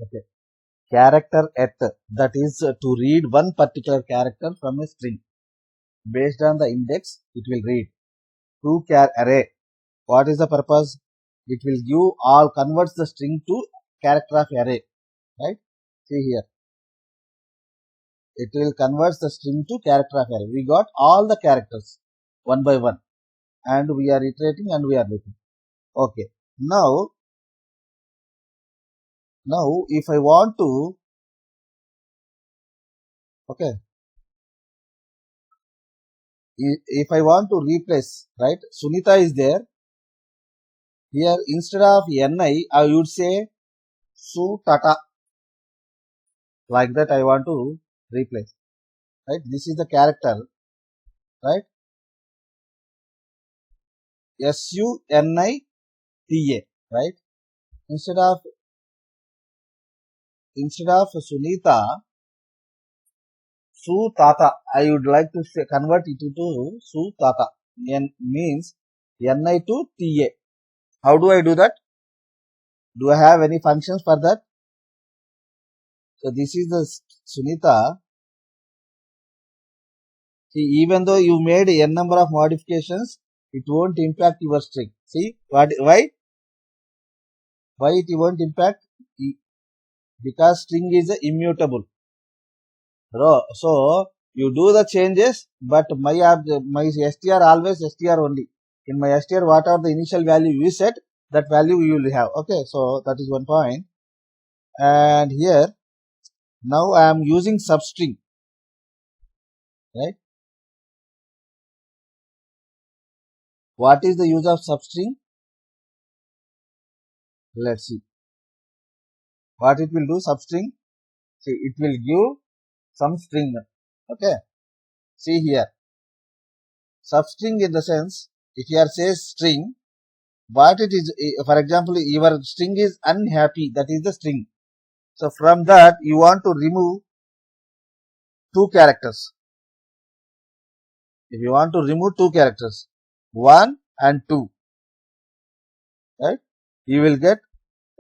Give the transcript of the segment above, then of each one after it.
Okay. Character at, that is to read one particular character from a string. Based on the index, it will read. To-char array. What is the purpose? It will give all, converts the string to character of array. Right? See here. It will convert the string to character of array. We got all the characters one by one, and we are iterating and we are looking. Okay. Now if I want to, okay, if I want to replace, right, Sunita is there. Here instead of Ni, I would say Su Tata. Like that I want to replace. Right? This is the character. Right? Sunita. Right? Instead of Sunita, Su Tata. I would like to say, convert it to Su Tata. Means Ni to Ta. How do I do that? Do I have any functions for that? So this is the Sunita. See, even though you made n number of modifications, it won't impact your string. See, why? Why it won't impact? Because string is immutable. So you do the changes, but my str always str only. In my str, whatever the initial value you set, that value you will have. Okay, so that is one point. And here, now I am using substring. Right? What is the use of substring? Let's see. What it will do, substring? See, it will give some string. Okay. See here. Substring in the sense, if here says string, what it is, for example, your string is unhappy, that is the string. So from that, you want to remove two characters. If you want to remove two characters, 1 and 2, right, you will get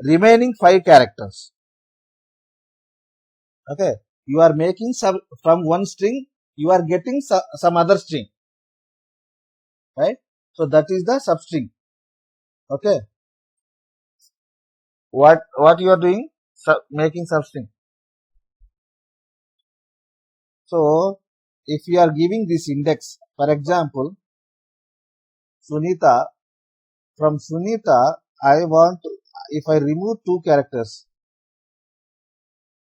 remaining 5 characters. Okay. You are making some, from one string, you are getting some other string. Right. So that is the substring. Okay. What you are doing? Making substring. So if you are giving this index, for example, Sunita, from Sunita, I want to, if I remove two characters,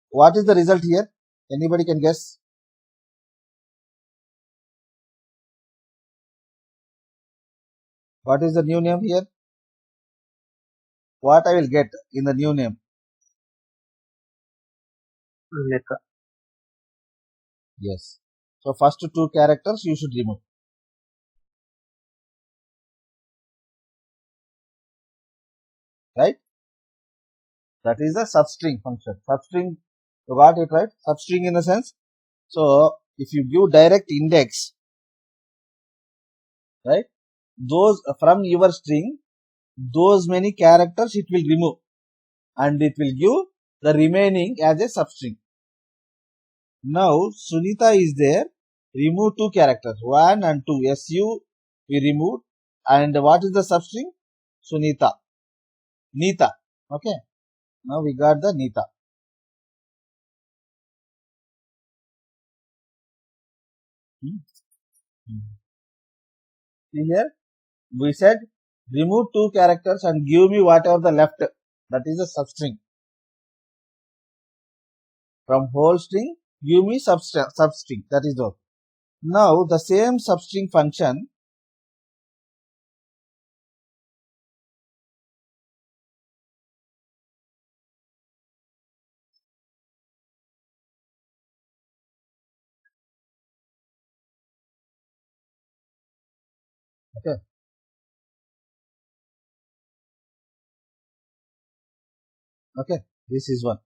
what is the result here? Anybody can guess? What is the new name here? What I will get in the new name? Lekha. Yes. So first two characters you should remove. Right? That is the substring function. Substring, you got it right? Substring in the sense. So if you give direct index, right? Those from your string, those many characters it will remove, and it will give the remaining as a substring. Now Sunita is there. Remove two characters, 1 and 2. Su we removed, and what is the substring? Sunita. Nita. Okay. Now we got the Nita. See here, we said remove two characters and give me whatever the left. That is a substring. From whole string, give me substring. That is all. Now the same substring function. Okay. Okay. This is one.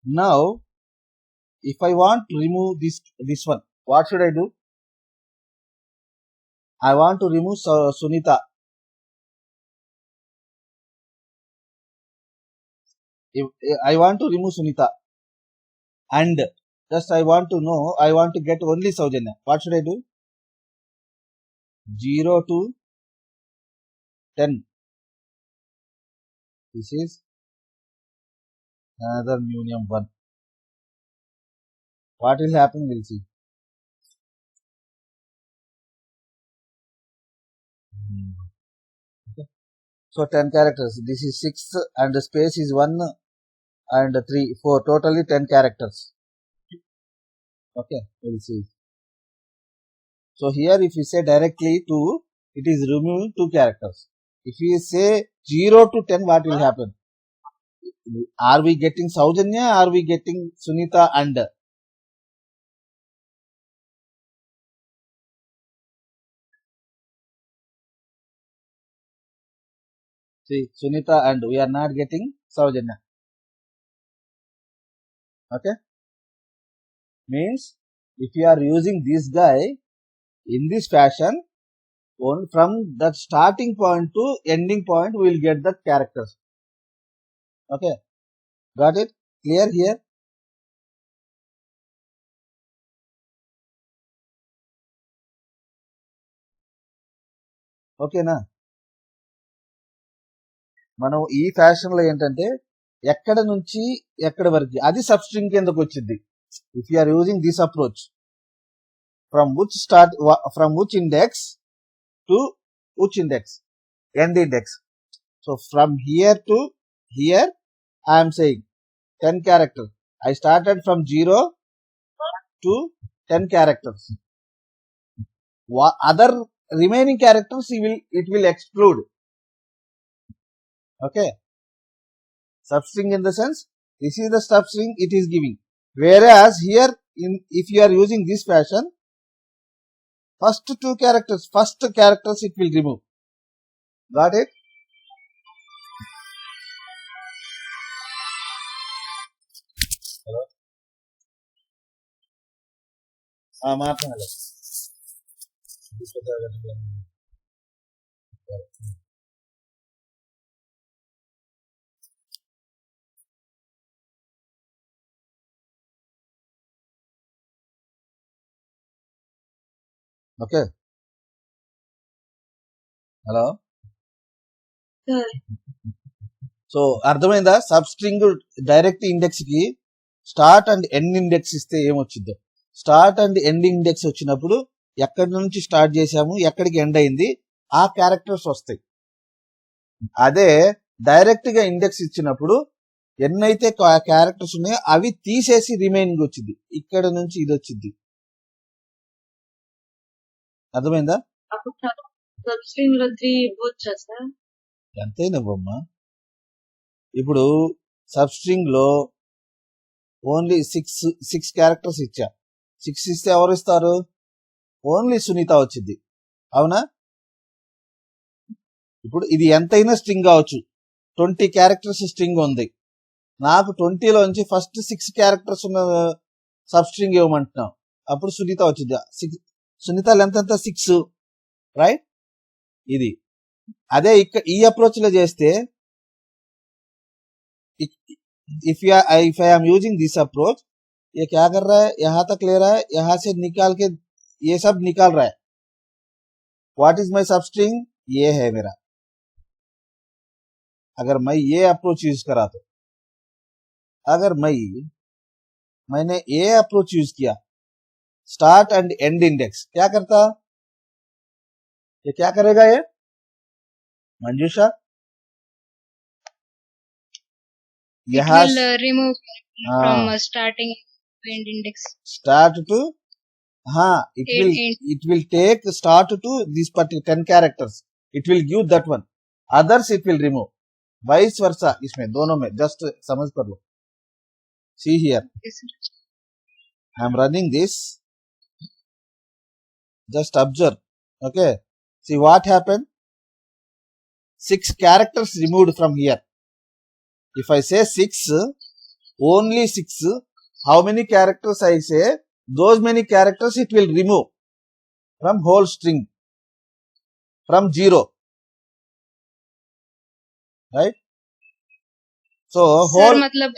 Now, if I want to remove this one, what should I do? I want to remove Sunita. If I want to remove Sunita and just I want to know, I want to get only Saujanya, what should I do? 0 to 10. This is another union 1. What will happen, we'll see. Okay. So 10 characters. This is 6 and the space is 1 and 3, 4. Totally 10 characters. Okay, we'll see. So here if you say directly 2, it is removing 2 characters. If you say 0 to 10, what will happen? Are we getting Saujanya? Are we getting Sunita and? See, Sunita and we are not getting Saujanya. Okay? Means if you are using this guy in this fashion, from that starting point to ending point, we will get the characters. Okay? Got it? Clear here? ఓకేనా? మనం ఈ fashion లో ఏంటంటే ఎక్కడ నుంచి ఎక్కడ వరకు అది సబ్ స్ట్రింగ్ కిందకు వచ్చింది. If you are using this approach from which index to which index, end index. So from here to here I am saying 10 characters. I started from 0 to 10 characters. Other remaining characters it will exclude. Okay, substring in the sense this is the substring it is giving, whereas here if you are using this fashion, first characters it will remove. Got it? మాట్లాడాలి. Okay, hello. So అర్థమైందా? Sub string direct index కి start and end index ఇస్తే ఏమొచ్చిందో, start and end index వచ్చినప్పుడు ఎక్కడి నుంచి start చేసాము ఎక్కడికి end అయింది ఆ క్యారెక్టర్స్ వస్తాయి. అదే డైరెక్ట్ గా ఇండెక్స్ ఇచ్చినప్పుడు ఎన్నైతే క్యారెక్టర్స్ ఉన్నాయో అవి తీసేసి రిమైనింగ్ వచ్చింది, ఇక్కడ నుంచి ఇది వచ్చింది. అర్థమైందా? అంతేనమ్మా. ఇప్పుడు సబ్ స్ట్రింగ్ లో ఓన్లీ సిక్స్ క్యారెక్టర్స్ ఇచ్చా. 6 ఇస్తే ఎవరు ఇస్తారు? ఓన్లీ సునీత వచ్చింది, అవునా? ఇప్పుడు ఇది ఎంతైనా స్ట్రింగ్ కావచ్చు. 20 క్యారెక్టర్స్ స్ట్రింగ్ ఉంది, నాకు 20లోంచి ఫస్ట్ 6 క్యారెక్టర్స్ ఉన్న సబ్ స్ట్రింగ్ ఇవ్వమంటున్నాం, అప్పుడు సునీత వచ్చింది. సునీత లెంత్ ఎంత? 6, రైట్? ఇది అదే ఈ అప్రోచ్ లో చేస్తే if I am using this approach, ये क्या कर रहा है, यहां तक ले रहा है, यहां से निकाल के ये सब निकाल रहा है. व्हाट इज माई सब स्ट्रिंग? ये है मेरा. अगर मैं ये अप्रोच यूज करा तो, अगर मैंने ये अप्रोच यूज किया, स्टार्ट एंड एंड इंडेक्स, क्या करता? ये क्या करेगा? ये मंजूषा यहाँ remove from starting end index. Start to it will take start to this particular 10 characters. It will give that one. Others it will remove. Vice versa. इसमें दोनों में just समझ कर लो. See here. I am running this. Just observe. Okay. See what happened. 6 characters removed from here. If I say 6, only 6, how many characters I say, those many characters it will remove from whole string, from 0, right? So sir whole मतलब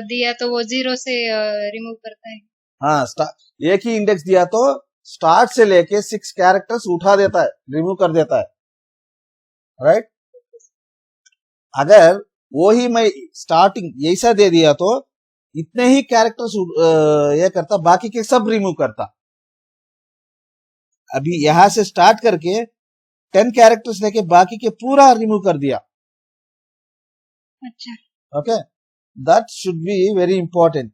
दिया तो वो 0 से remove करता है. हाँ एक ही index दिया तो स्टार्ट से लेके 6 कैरेक्टर्स उठा देता है, रिमूव कर देता है, राइट. अगर वो ही मैं स्टार्टिंग ऐसा दे दिया तो इतने ही कैरेक्टर्स ये करता, बाकी के सब रिमूव करता. अभी यहां से स्टार्ट करके 10 कैरेक्टर्स लेके बाकी के पूरा रिमूव कर दिया. अच्छा. Okay, that should be very important.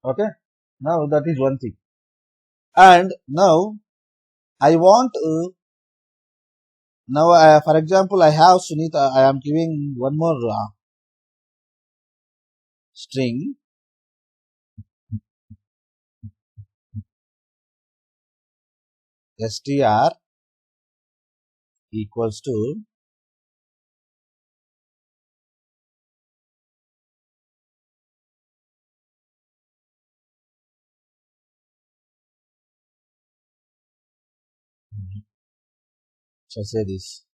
Okay, now that is one thing. And now I want now for example I have Sunita, I am giving one more string str equals to so say this.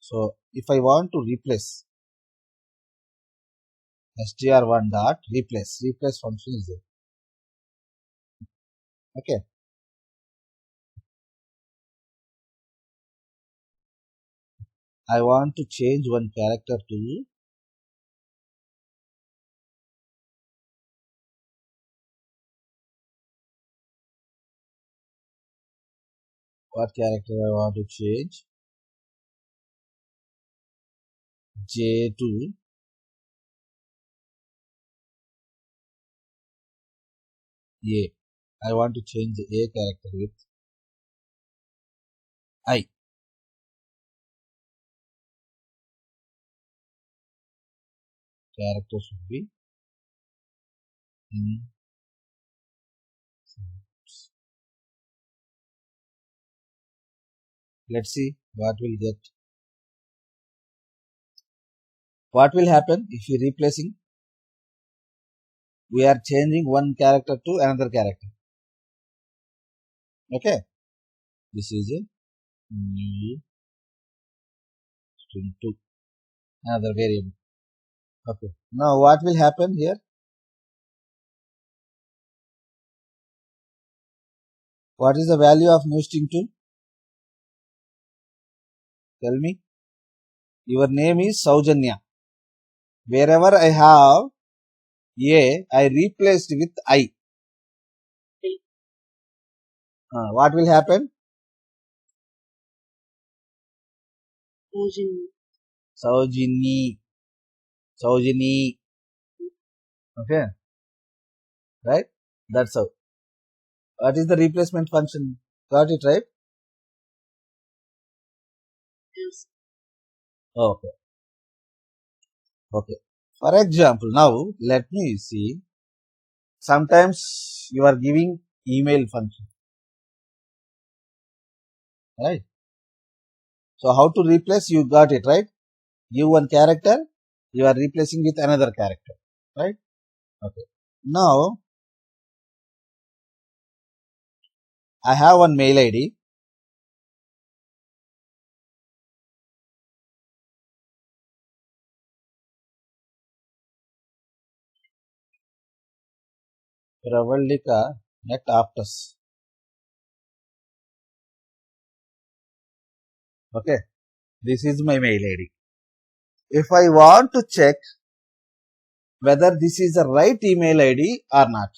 So if I want to replace str1 dot replace function is there. Okay, I want to change one character to what character I want to change, j to a. I want to change the a character with I. Character should be in. Let's see what will get. What will happen if we replacing? We are changing one character to another character. Okay, this is a new string to another variable. Okay, now what will happen here? What is the value of new string 2? Tell me. Your name is Saujanya. Wherever I have a, I replaced with I. What will happen? Saujini. Okay, right? That's how. What is the replacement function? Got it, right? Yes. Okay. Okay. For example, now let me see. Sometimes you are giving email function, right? So how to replace? You got it, right? Give one character, you are replacing with another character, right? Okay. Now I have one mail ID. Pravaldika at Aptus. Okay. This is my mail ID. If I want to check whether this is the right email ID or not,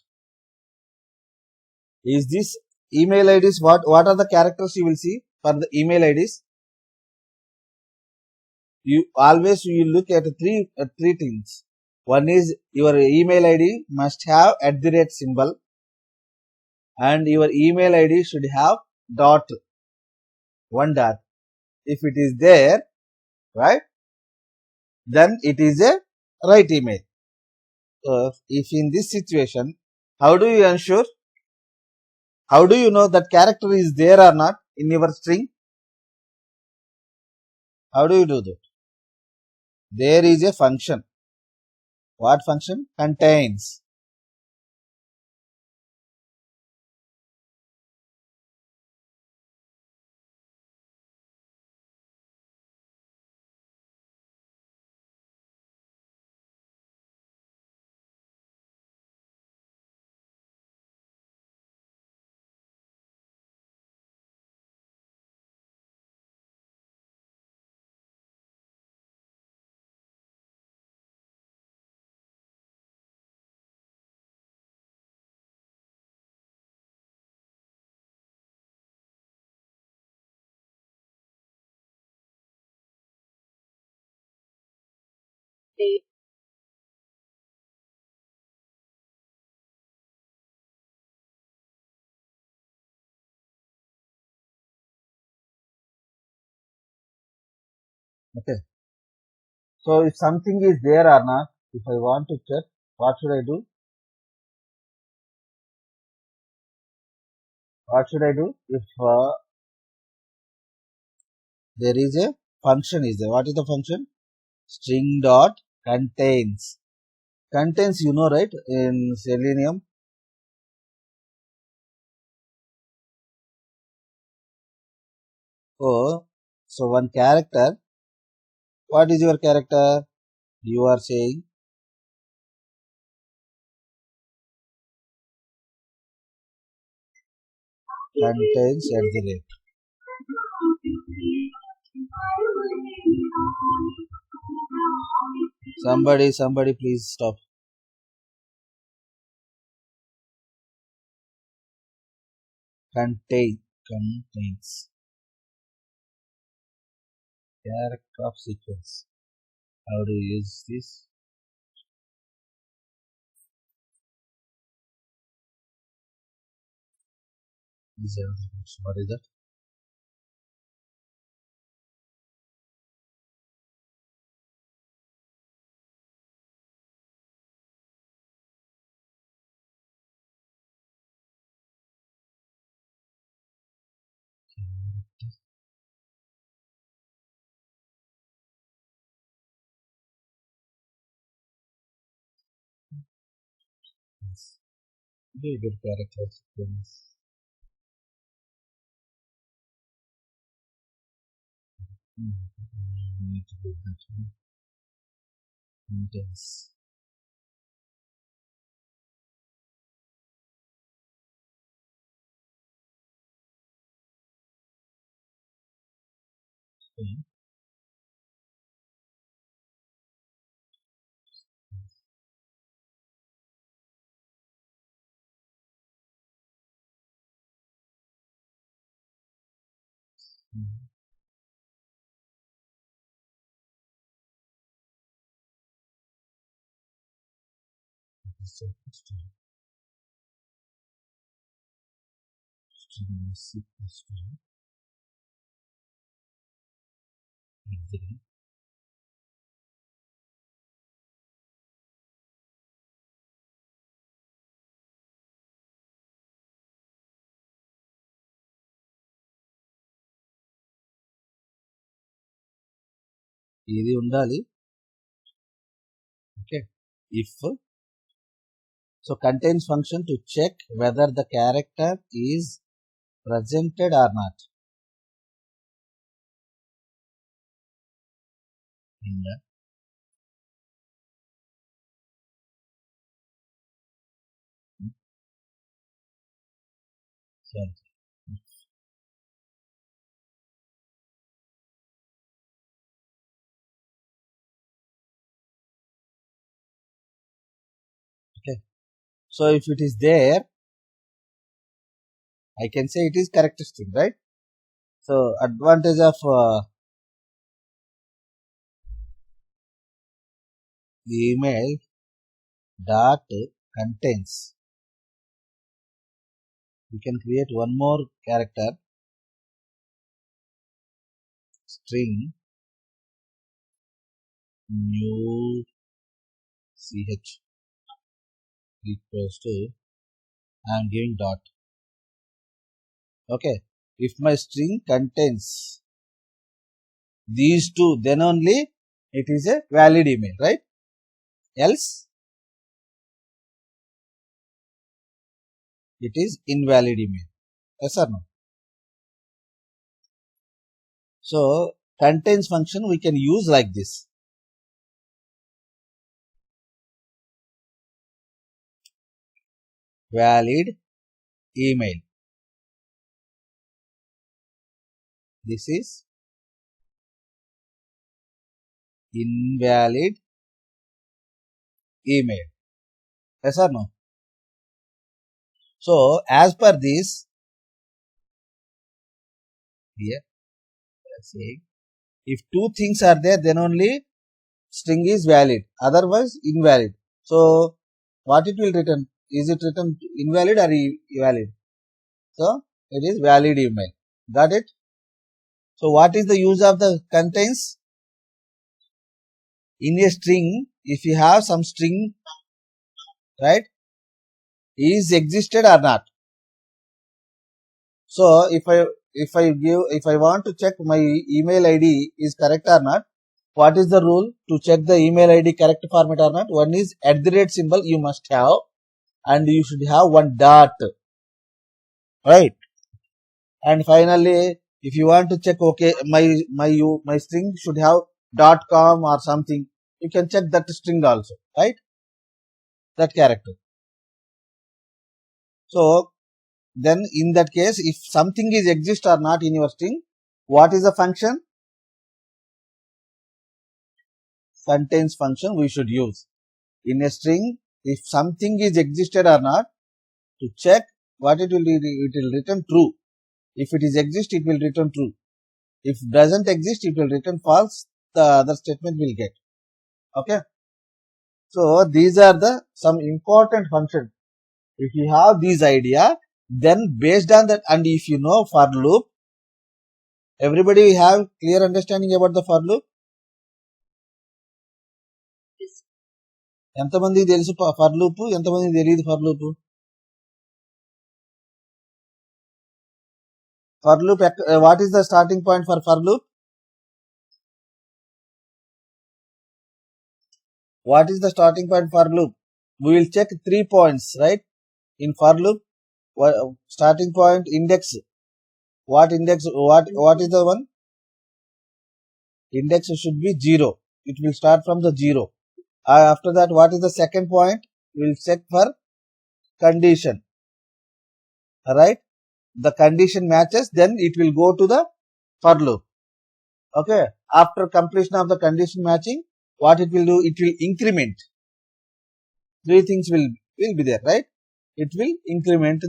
is this email IDs, what are the characters you will see for the email IDs? You always will look at three things. One is your email ID must have @ symbol, and your email ID should have one dot. If it is there, right, then it is a right email. So if in this situation, how do you ensure? How do you know that character is there or not in your string? How do you do that? There is a function. What function? Contains. Okay. So if something is there or not, if I want to check, what should I do? What should I do? If there is a function is there. What is the function? String dot contains. Contains, you know, right? In Selenium. Oh, so one character. What is your character? You are saying contains at the rate. Somebody please stop. Contains. Character of sequence. How do you use this? What is that? Very good character of sequence. Need to do that one. Contains. Okay. String is equals to exit. ఇది ఉండాలి. Okay. If so, contains function to check whether the character is presented or not in the sorry. Okay. So if it is there, I can say it is character string, right? So advantage of email dot contains. We can create one more character string new ch equals to I am giving dot. Okay. If my string contains these two, then only it is a valid email, right? Else it is invalid email. Yes or no? So contains function we can use like this. Valid email. This is invalid email. Yes or no? So as per this, here saying if two things are there, then only string is valid, otherwise invalid. So what it will return? Is it written invalid or valid? So it is valid email. Got it? So what is the use of the contains? In a string, if you have some string, right, is existed or not. So if I want to check my email ID is correct or not, what is the rule to check the email ID correct format or not? One is @ symbol you must have, and you should have one dot, right? And finally, if you want to check, okay, my string should have .com or something, you can check that string also, right? That character. So then in that case, if something is exist or not in your string, what is the function? Contains function we should use. In a string, if something is existed or not, to check what it will return true. If it is exist, it will return true. If doesn't exist, it will return false. The other statement will get. Okay. So these are the some important functions. If you have these idea, then based on that, and if you know for loop, everybody have clear understanding about the for loop. ఎంతమందికి తెలుసు for loop, ఎంతమందికి తెలియదు for loop? For loop, what is the starting point for for loop? What is the starting point for loop? We will check 3 points, right? In for loop, starting point, index. What index? What is the one? Index should be 0. It will start from the 0. After that, what is the second point? We will check for condition. Right? The condition matches, then it will go to the for loop. Okay. After completion of the condition matching, what it will do? It will increment. 3 things will be there, right? It will increment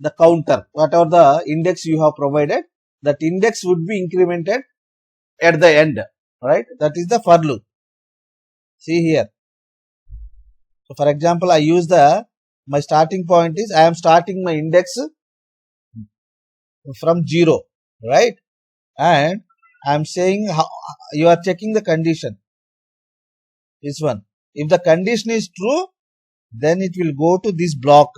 the counter. Whatever the index you have provided, that index would be incremented at the end, right? That is the for loop. See here. So for example, I use my starting point is, I am starting my index from 0, right? And I am saying how you are checking the condition. This one. If the condition is true, then it will go to this block.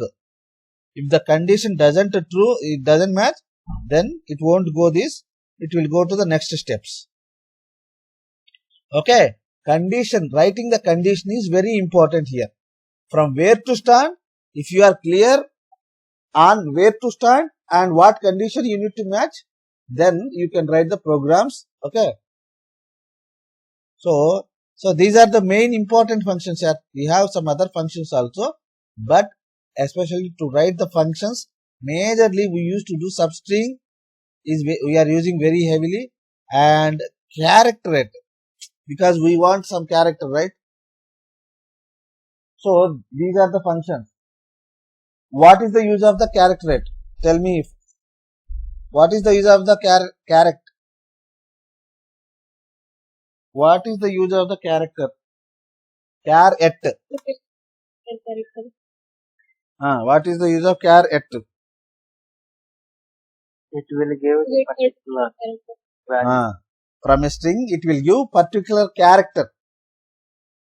If the condition doesn't true, it doesn't match, then it won't go this. It will go to the next steps. Okay. Condition, writing the condition is very important here. From where to start, if you are clear on where to start and what condition you need to match, then you can write the programs. Okay. So these are the main important functions here. We have some other functions also, but especially to write the functions, majorly we used to do substring is we are using very heavily, and characterate, because we want some character, right? So these are the functions. What is the use of the characterate? Tell me what is the use of the character? What is the use of the character? Character. What is the use of character? It will give the particular value. From a string, it will give particular character.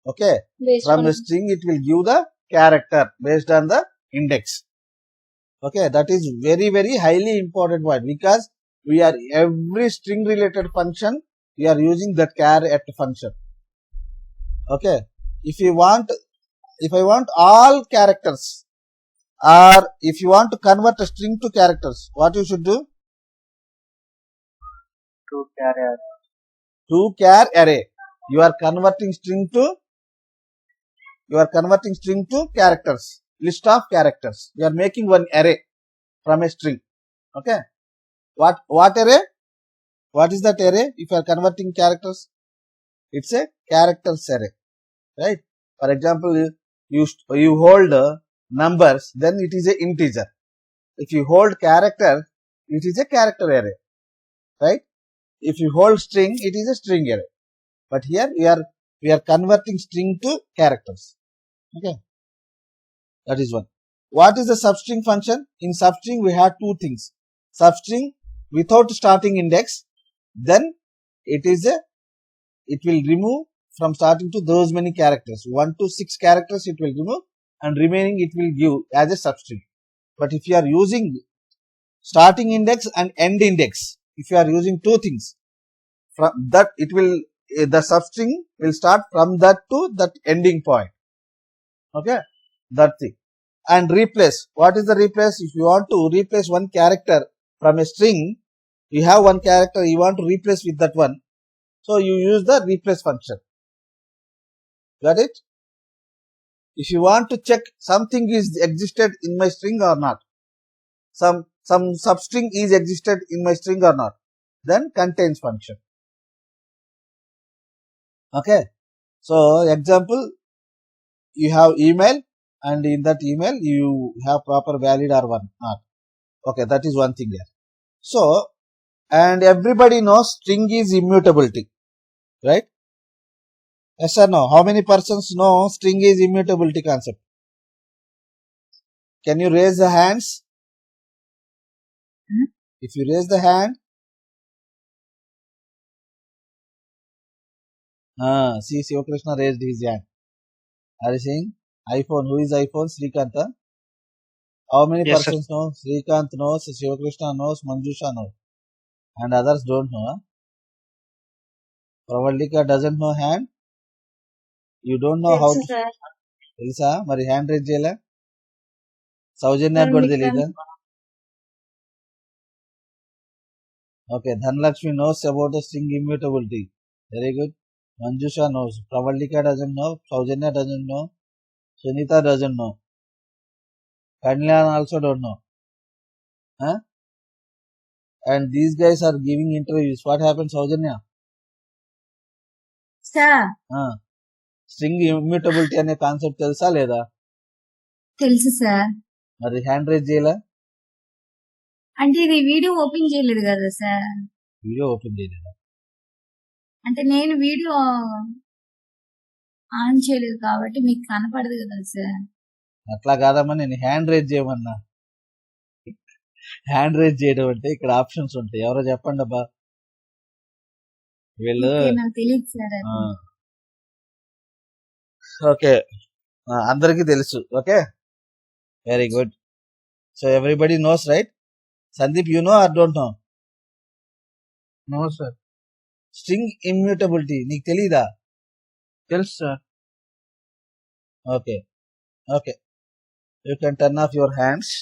Okay. Based From on a string, it will give the character based on the index. Okay. That is very, very highly important point, because we are every string related function, we are using that character function. Okay. If I want all characters, or if you want to convert a string to characters, what you should do? To char array. You are converting string to characters, list of characters. You are making one array from a string. Okay. What array? What is that array? If you are converting characters, it's a characters array, right? For example, you hold numbers, then it is a integer. If you hold character, it is a character array, right? If you hold string, it is a string array. But here we we are converting string to characters. Okay, that is one. What is the substring function? In substring we have two things. Substring without starting index, then it will remove from starting to those many characters. 1 to 6 characters it will remove, and remaining it will give as a substring. But if you are using starting index and end index, if you are using two things, from that it will, the substring will start from that to that ending point. Okay, that thing. And replace, what is the replace? If you want to replace one character from a string, you have one character you want to replace with that one, so you use the replace function. Got it? If you want to check something is existed in my string or not, some substring is existed in my string or not, then contains function. Okay, so example, you have email, and in that email you have proper valid or one not. Okay, that is one thing there. So, and everybody knows string is immutability, right? Yes or no? How many persons know string is immutability concept? Can you raise the hands? If you raise the hand, see Sivakrishna raised his hand. Are you saying iPhone? Who is iPhone? Srikanta. How many Yes, sir. persons know? Srikant knows, Sivakrishna knows, Manjusha knows, and others don't know. Huh? Pravaldika doesn't know hand. You don't know how to. తెలుసా మరి hand raise చేయలే? సౌజన్యానికి కూడా తెలియదా? Okay, Dhanalakshmi knows about the string immutability. Very good. Manjusha knows. Pravaldika doesn't know. Saujanya doesn't know. Sunita doesn't know. Kanyan also don't know. Huh? And these guys are giving interviews. What happens, Saujanya? Sir, string immutability అనే concept తెలుసా లేదా? తెలుసు sir. మరి hand raise చేయలే అంటే ఇది video open చేయలేదు కదా సార్. వీడియో ఓపెన్ చేయలేదా? అంటే నేను వీడియో ఆన్ చేయలేదు కాబట్టి మీకు కనపడదు కదా సార్. అట్లా కాదమ్మా, నేను హ్యాండ్ రైజ్ చేయమన్నా. హ్యాండ్ రైజ్ చేయడం అంటే ఇక్కడ ఆప్షన్స్ ఉంటాయి. ఎవరో చెప్పండి అబ్బా. వీళ్ళు నాకు తెలియదు సార్. ఓకే, అందరికీ తెలుసు. Okay, very good. So everybody knows, right? Sandeep, you know or don't know? No sir. String immutability నీకు తెలీదా? తెలుసు sir. Okay, okay, you can turn off your hands.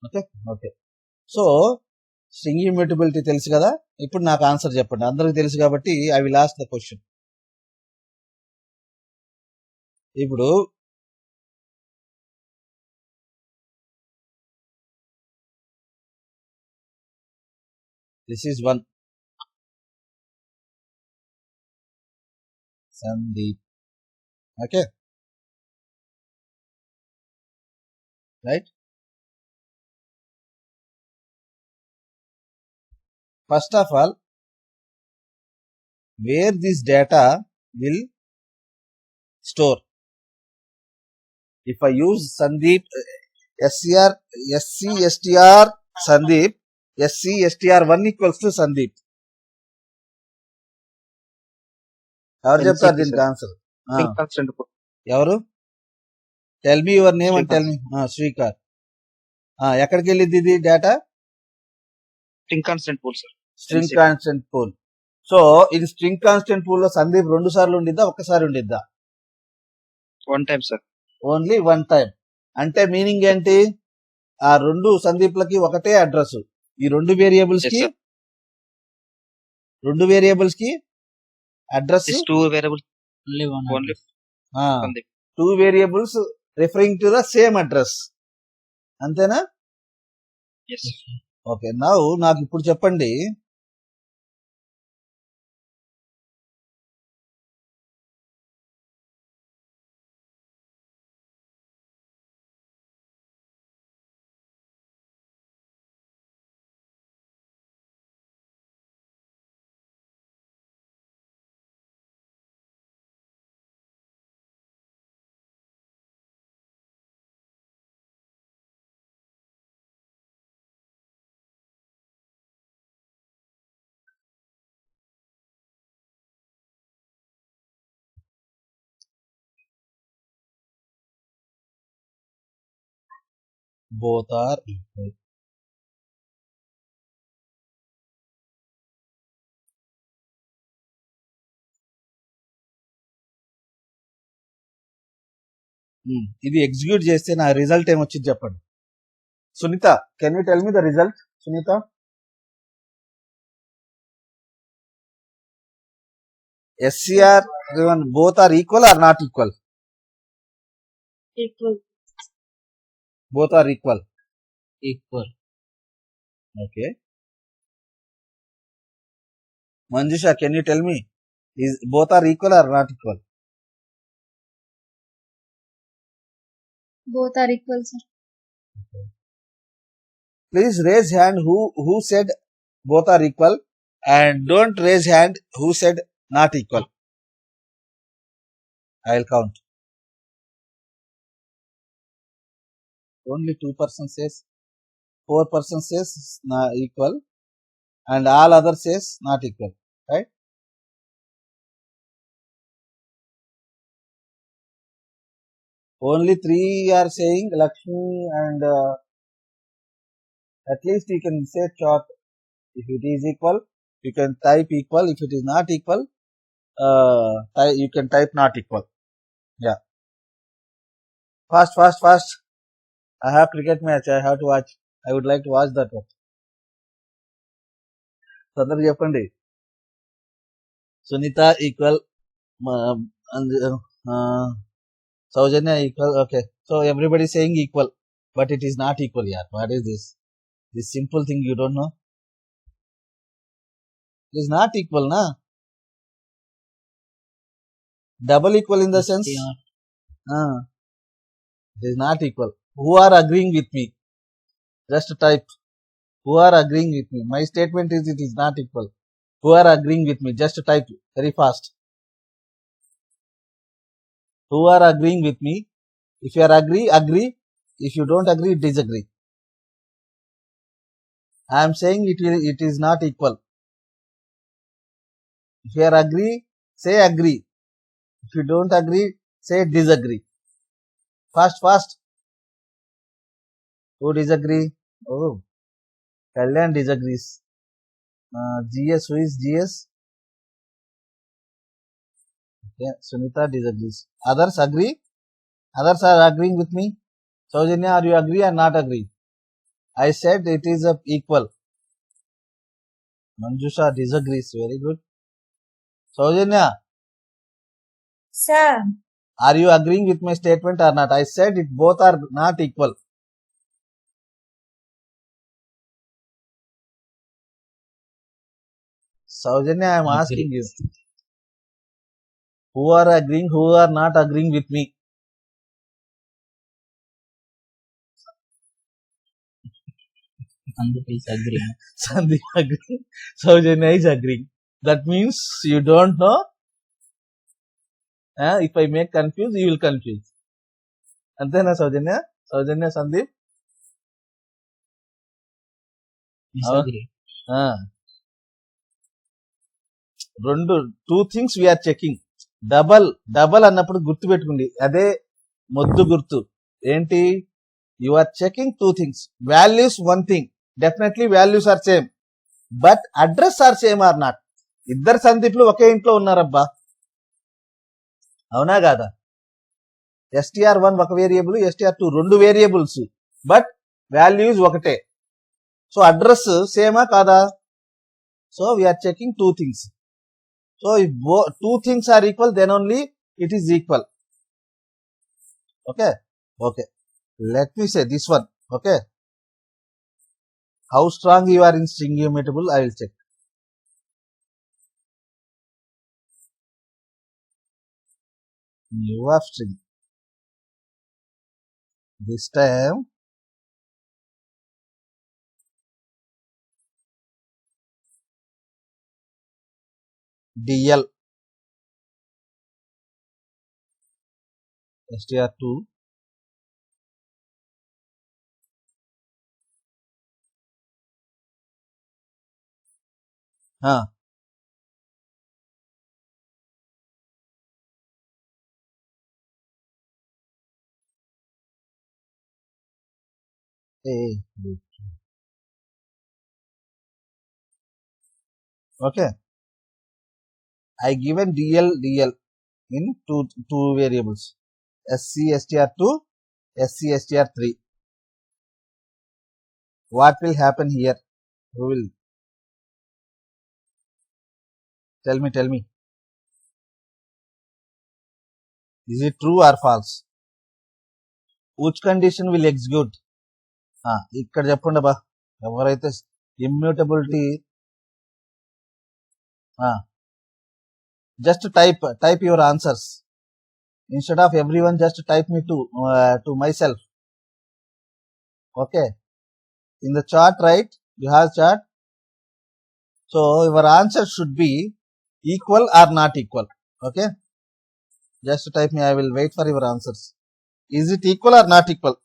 Okay, okay. So string immutability తెలుసు కదా. ఇప్పుడు నాకు answer చెప్పండి. అందరికి తెలుసు కాబట్టి I will ask the question. ఇప్పుడు this is one Sandeep. Okay, right? First of all, where this data will store? If I use Sandeep, SCSTR Sandeep, SCSTR1 equals to Sandeep. ఎవరు చెప్తారు దీనికి ఆన్సర్? ఎవరు? Tell me your name and tell me. Srikanth. ఎక్కడికి వెళ్ళింది ఇది data? String constant pool sir. String constant pool. So ఇది string constant pool లో సందీప్ 2 సార్లు ఉండిద్దా, ఒక్కసారి ఉండిద్దా? One time sir. Only one time. అంటే మీనింగ్ ఏంటి? ఆ 2 సందీప్లకి ఒకటే అడ్రస్. ఈ 2 వేరియబుల్స్ కి address 2 variables. Only 2 variables referring to the same address. అంతేనా? ఓకే, నాకు ఇప్పుడు చెప్పండి, both are equal. ఇది ఎగ్జిక్యూట్ చేస్తే నా రిజల్ట్ ఏమొచ్చింది చెప్పండి. Sunita, can you tell me the result? Sunita, SCR both are equal or not equal? Equal. Both are equal. Equal. Okay. Manjusha, can you tell me, is both are equal or not equal? Both are equal, sir. Please raise hand who said both are equal, and don't raise hand who said not equal. I'll count. Only 2% says, 4% says not equal, and all others says not equal, right? Only 3 are saying Lakshmi, and at least you can say short. If it is equal, you can type equal. If it is not equal, you can type not equal. Yeah. Fast. I have cricket match. I have to watch. I would like to watch that one. Tandar cheppandi. Sunita equal, Saujanya equal. Okay. So everybody saying equal, but it is not equal. Yeah. What is this? This simple thing you don't know. It is not equal, na? Double equal in the sense. It is not equal. Who are agreeing with me? Just type. Who are agreeing with me? My statement is it is not equal. Who are agreeing with me? Just type very fast. Who are agreeing with me? If you are agree. If you don't agree, disagree. I am saying it is not equal. If you are agree, say agree. If you don't agree, say disagree. Fast. Who disagree? Oh, Kalyan disagrees. GS, who is GS? Okay, Sunita disagrees. Others agree? Others are agreeing with me? Saujanya, are you agree or not agree? I said it is equal. Manjusha disagrees. Very good. Saujanya, Sir, are you agreeing with my statement or not? I said it both are not equal. Saujanya, I am asking you. Who are agreeing, who are not agreeing with me? Sandeep is agreeing. Sandeep agreeing. Saujanya is agreeing. That means you don't know. If I make confuse, you will confuse. Antena Saujanya? Saujanya, Sandeep? Disagree. Two things we are checking. Double అన్నప్పుడు గుర్తు పెట్టుకోండి. అదే మొద్దు గుర్తు ఏంటి? You are checking 2 things. Values 1 thing. Definitely values are same, but address are same or not. ఇద్దరు సందీప్లు ఒకే ఇంట్లో ఉన్నారబ్బా, అవునా కాదా? STR1 ఒక variable, STR2 2 variables, but values ఒకటే. సో అడ్రస్ సేమా కాదా? So we are checking 2 things. So if 2 things are equal, then only it is equal. Okay. Let me say this one. Okay. How strong you are in string immutable, I will check. New of string. This time DL STR2 Okay, I given DL in two variables, SC_str2, SC_str3. What will happen here? Who will tell me? Is it true or false? Which condition will execute? ఇక్కడ చెప్పండి బా, ఎవరైతే immutability, just type your answers instead of everyone just type me to myself. Okay, in the chart, right? You have chart, so your answer should be equal or not equal. Okay, just type me, I will wait for your answers. Is it equal or not equal?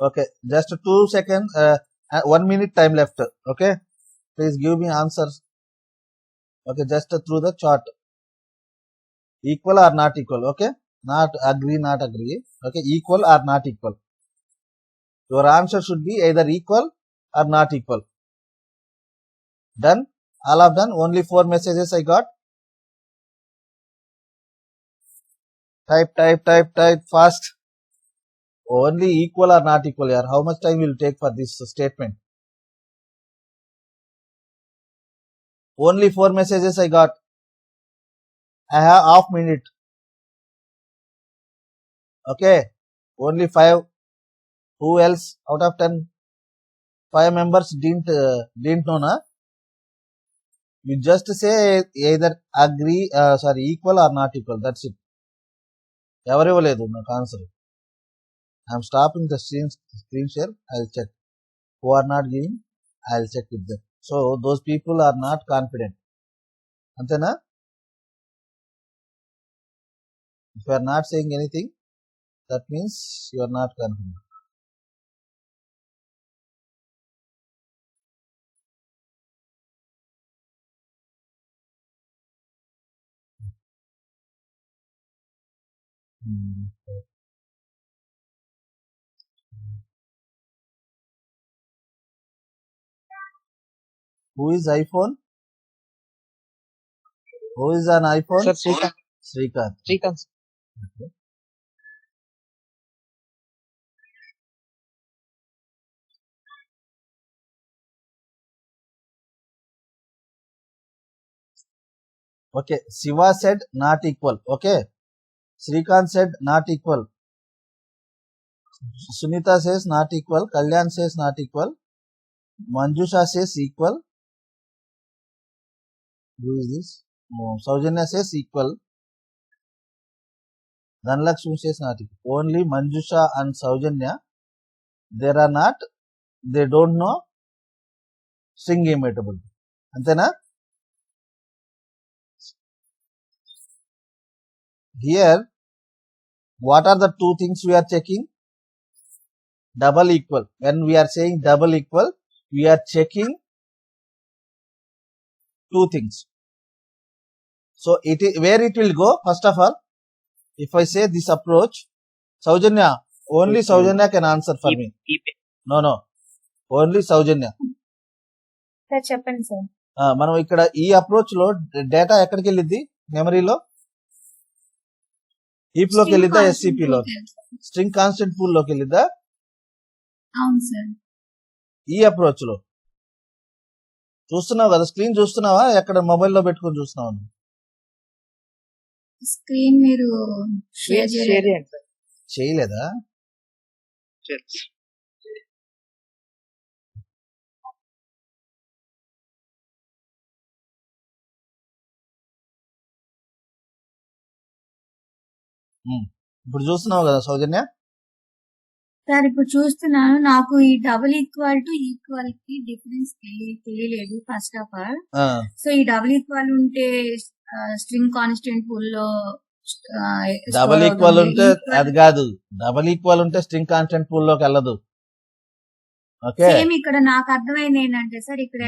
Okay, just 2 seconds, 1 minute time left. Okay, please give me answers. Okay, just through the chart, equal or not equal. Okay, not agree. Okay, equal or not equal. Your answer should be either equal or not equal. Done? All of done? Only 4 messages I got. Type fast. Only equal or not equal here. How much time will take for this statement? Only 4 messages I got. I have half minute. Okay, only 5. Who else out of 10? 5 members didn't know, na? You just say either agree, equal or not equal. That's it. ఎవరు ఇవ్వలేదు నాకు answer. I'm stopping the screen share. I'll check. Who are not giving, I'll check with them. So those people are not confident. Antena? If you are not saying anything, that means you are not confident. Who is iPhone? Who is an iPhone? Sir, Srikanth. Srikanth. Okay. Okay, Shiva said not equal. Okay, Srikanth said not equal. Sunita says not equal. Kalyan says not equal. Manjusha says equal. Who is this? Saujanya says equal. Dhanlakshmi says not equal. Only Manjusha and Saujanya, they don't know string immutable. Antena? Here, what are the 2 things we are checking? Double equal. When we are saying double equal, we are checking 2 things. So where it will go? First of all, if I say this approach, Saujanya, only Saujanya can answer for me. No, only Saujanya. Sir చెప్పండి sir. మనం ఇక్కడ ఈ approach లో data ఎక్కడికి వెళ్ళింది? మెమరీలో heap లోకి వెళ్ళిద్దా, SCP లో? స్ట్రింగ్ కాన్స్టెంట్ పూల్ లోకి వెళ్ళిద్దా? అవును సార్. ఈ అప్రోచ్ లో చూస్తున్నావు కదా, స్క్రీన్ చూస్తున్నావా? ఎక్కడ మొబైల్లో పెట్టుకొని చూస్తున్నావు? స్క్రీన్ మీరు షేర్ చేయలేదా? ఇప్పుడు చూస్తున్నావు కదా సౌజన్య? సార్ ఇప్పుడు చూస్తున్నాను. నాకు ఈ డబుల్ ఈక్వల్ టు ఈక్వల్ కి డిఫరెన్స్ తెలియలేదు ఫస్ట్ ఆఫ్ ఆల్. సో ఈ డబుల్ ఈక్వల్ ఉంటే స్ట్రింగ్ కాన్స్టెంట్ పూల్ లో డబుల్ ఈక్వల్ ఉంటే అది కాదు. డబుల్ ఈక్వల్ ఉంటే స్ట్రింగ్ కాన్స్టెంట్ పూల్ లోకి వెళ్ళదు. ఓకే, సేమ్ ఇక్కడ నాకు అర్థమైంది ఏంటంటే సార్, ఇక్కడ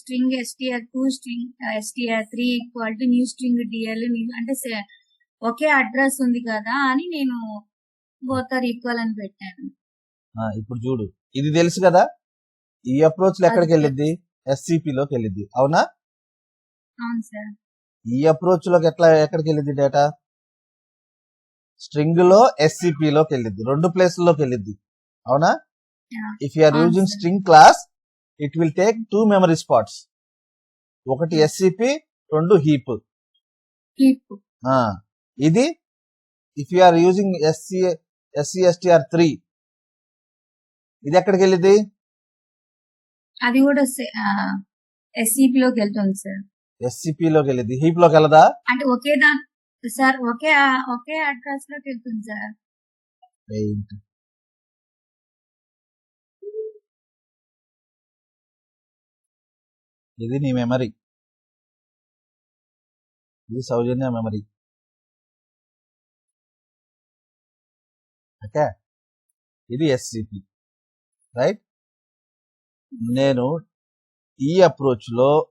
string str2 string str3 equal to new string dl అంటే ఒకే అడ్రస్ ఉంది కదా అని నేను బోత్ ఆర్ ఈక్వల్ అని పెట్టాను. ఇప్పుడు చూడు, ఇది తెలుసు కదా, ఈ అప్రోచ్ లో ఎక్కడికి అది వెళ్ళిద్ది? ఎస్సిపి లోకి వెళ్ళిద్ది, అవునా? అవును సార్. ఈ అప్రోచ్ లోకి ఎక్కడికి వెళ్ళిద్ది డేటా? స్ట్రింగ్ లో ఎస్సిపి లోకి వెళ్ళిద్ది, రెండు ప్లేస్లలోకి వెళ్ళిద్ది, అవునా? Yeah. ఇఫ్ యు ఆర్ అవును using sir. String class, it will take 2 memory spots, ఒకటి Yes. ఎస్సిపి, రెండు హీప్. కీప్. ఇది if you are using SCSTR3, ఇది ఎక్కడికి వెళ్ళింది? అది కూడా ఎస్సిపి లోకి వెళ్తుంది సార్. ఎస్సిపి లోకి వెళ్ళింది, హీప్ లోకి వెళ్ళదా? అంటే సార్ ఒకే అడ్రస్ లోకి వెళ్తుంది సార్. ఏంటి? ఇది నీ మెమరీ, ఇది సౌజన్య మెమరీ. ఓకే, ఇది ఎస్సిపి, రైట్? నేను ఈ అప్రోచ్ లోకి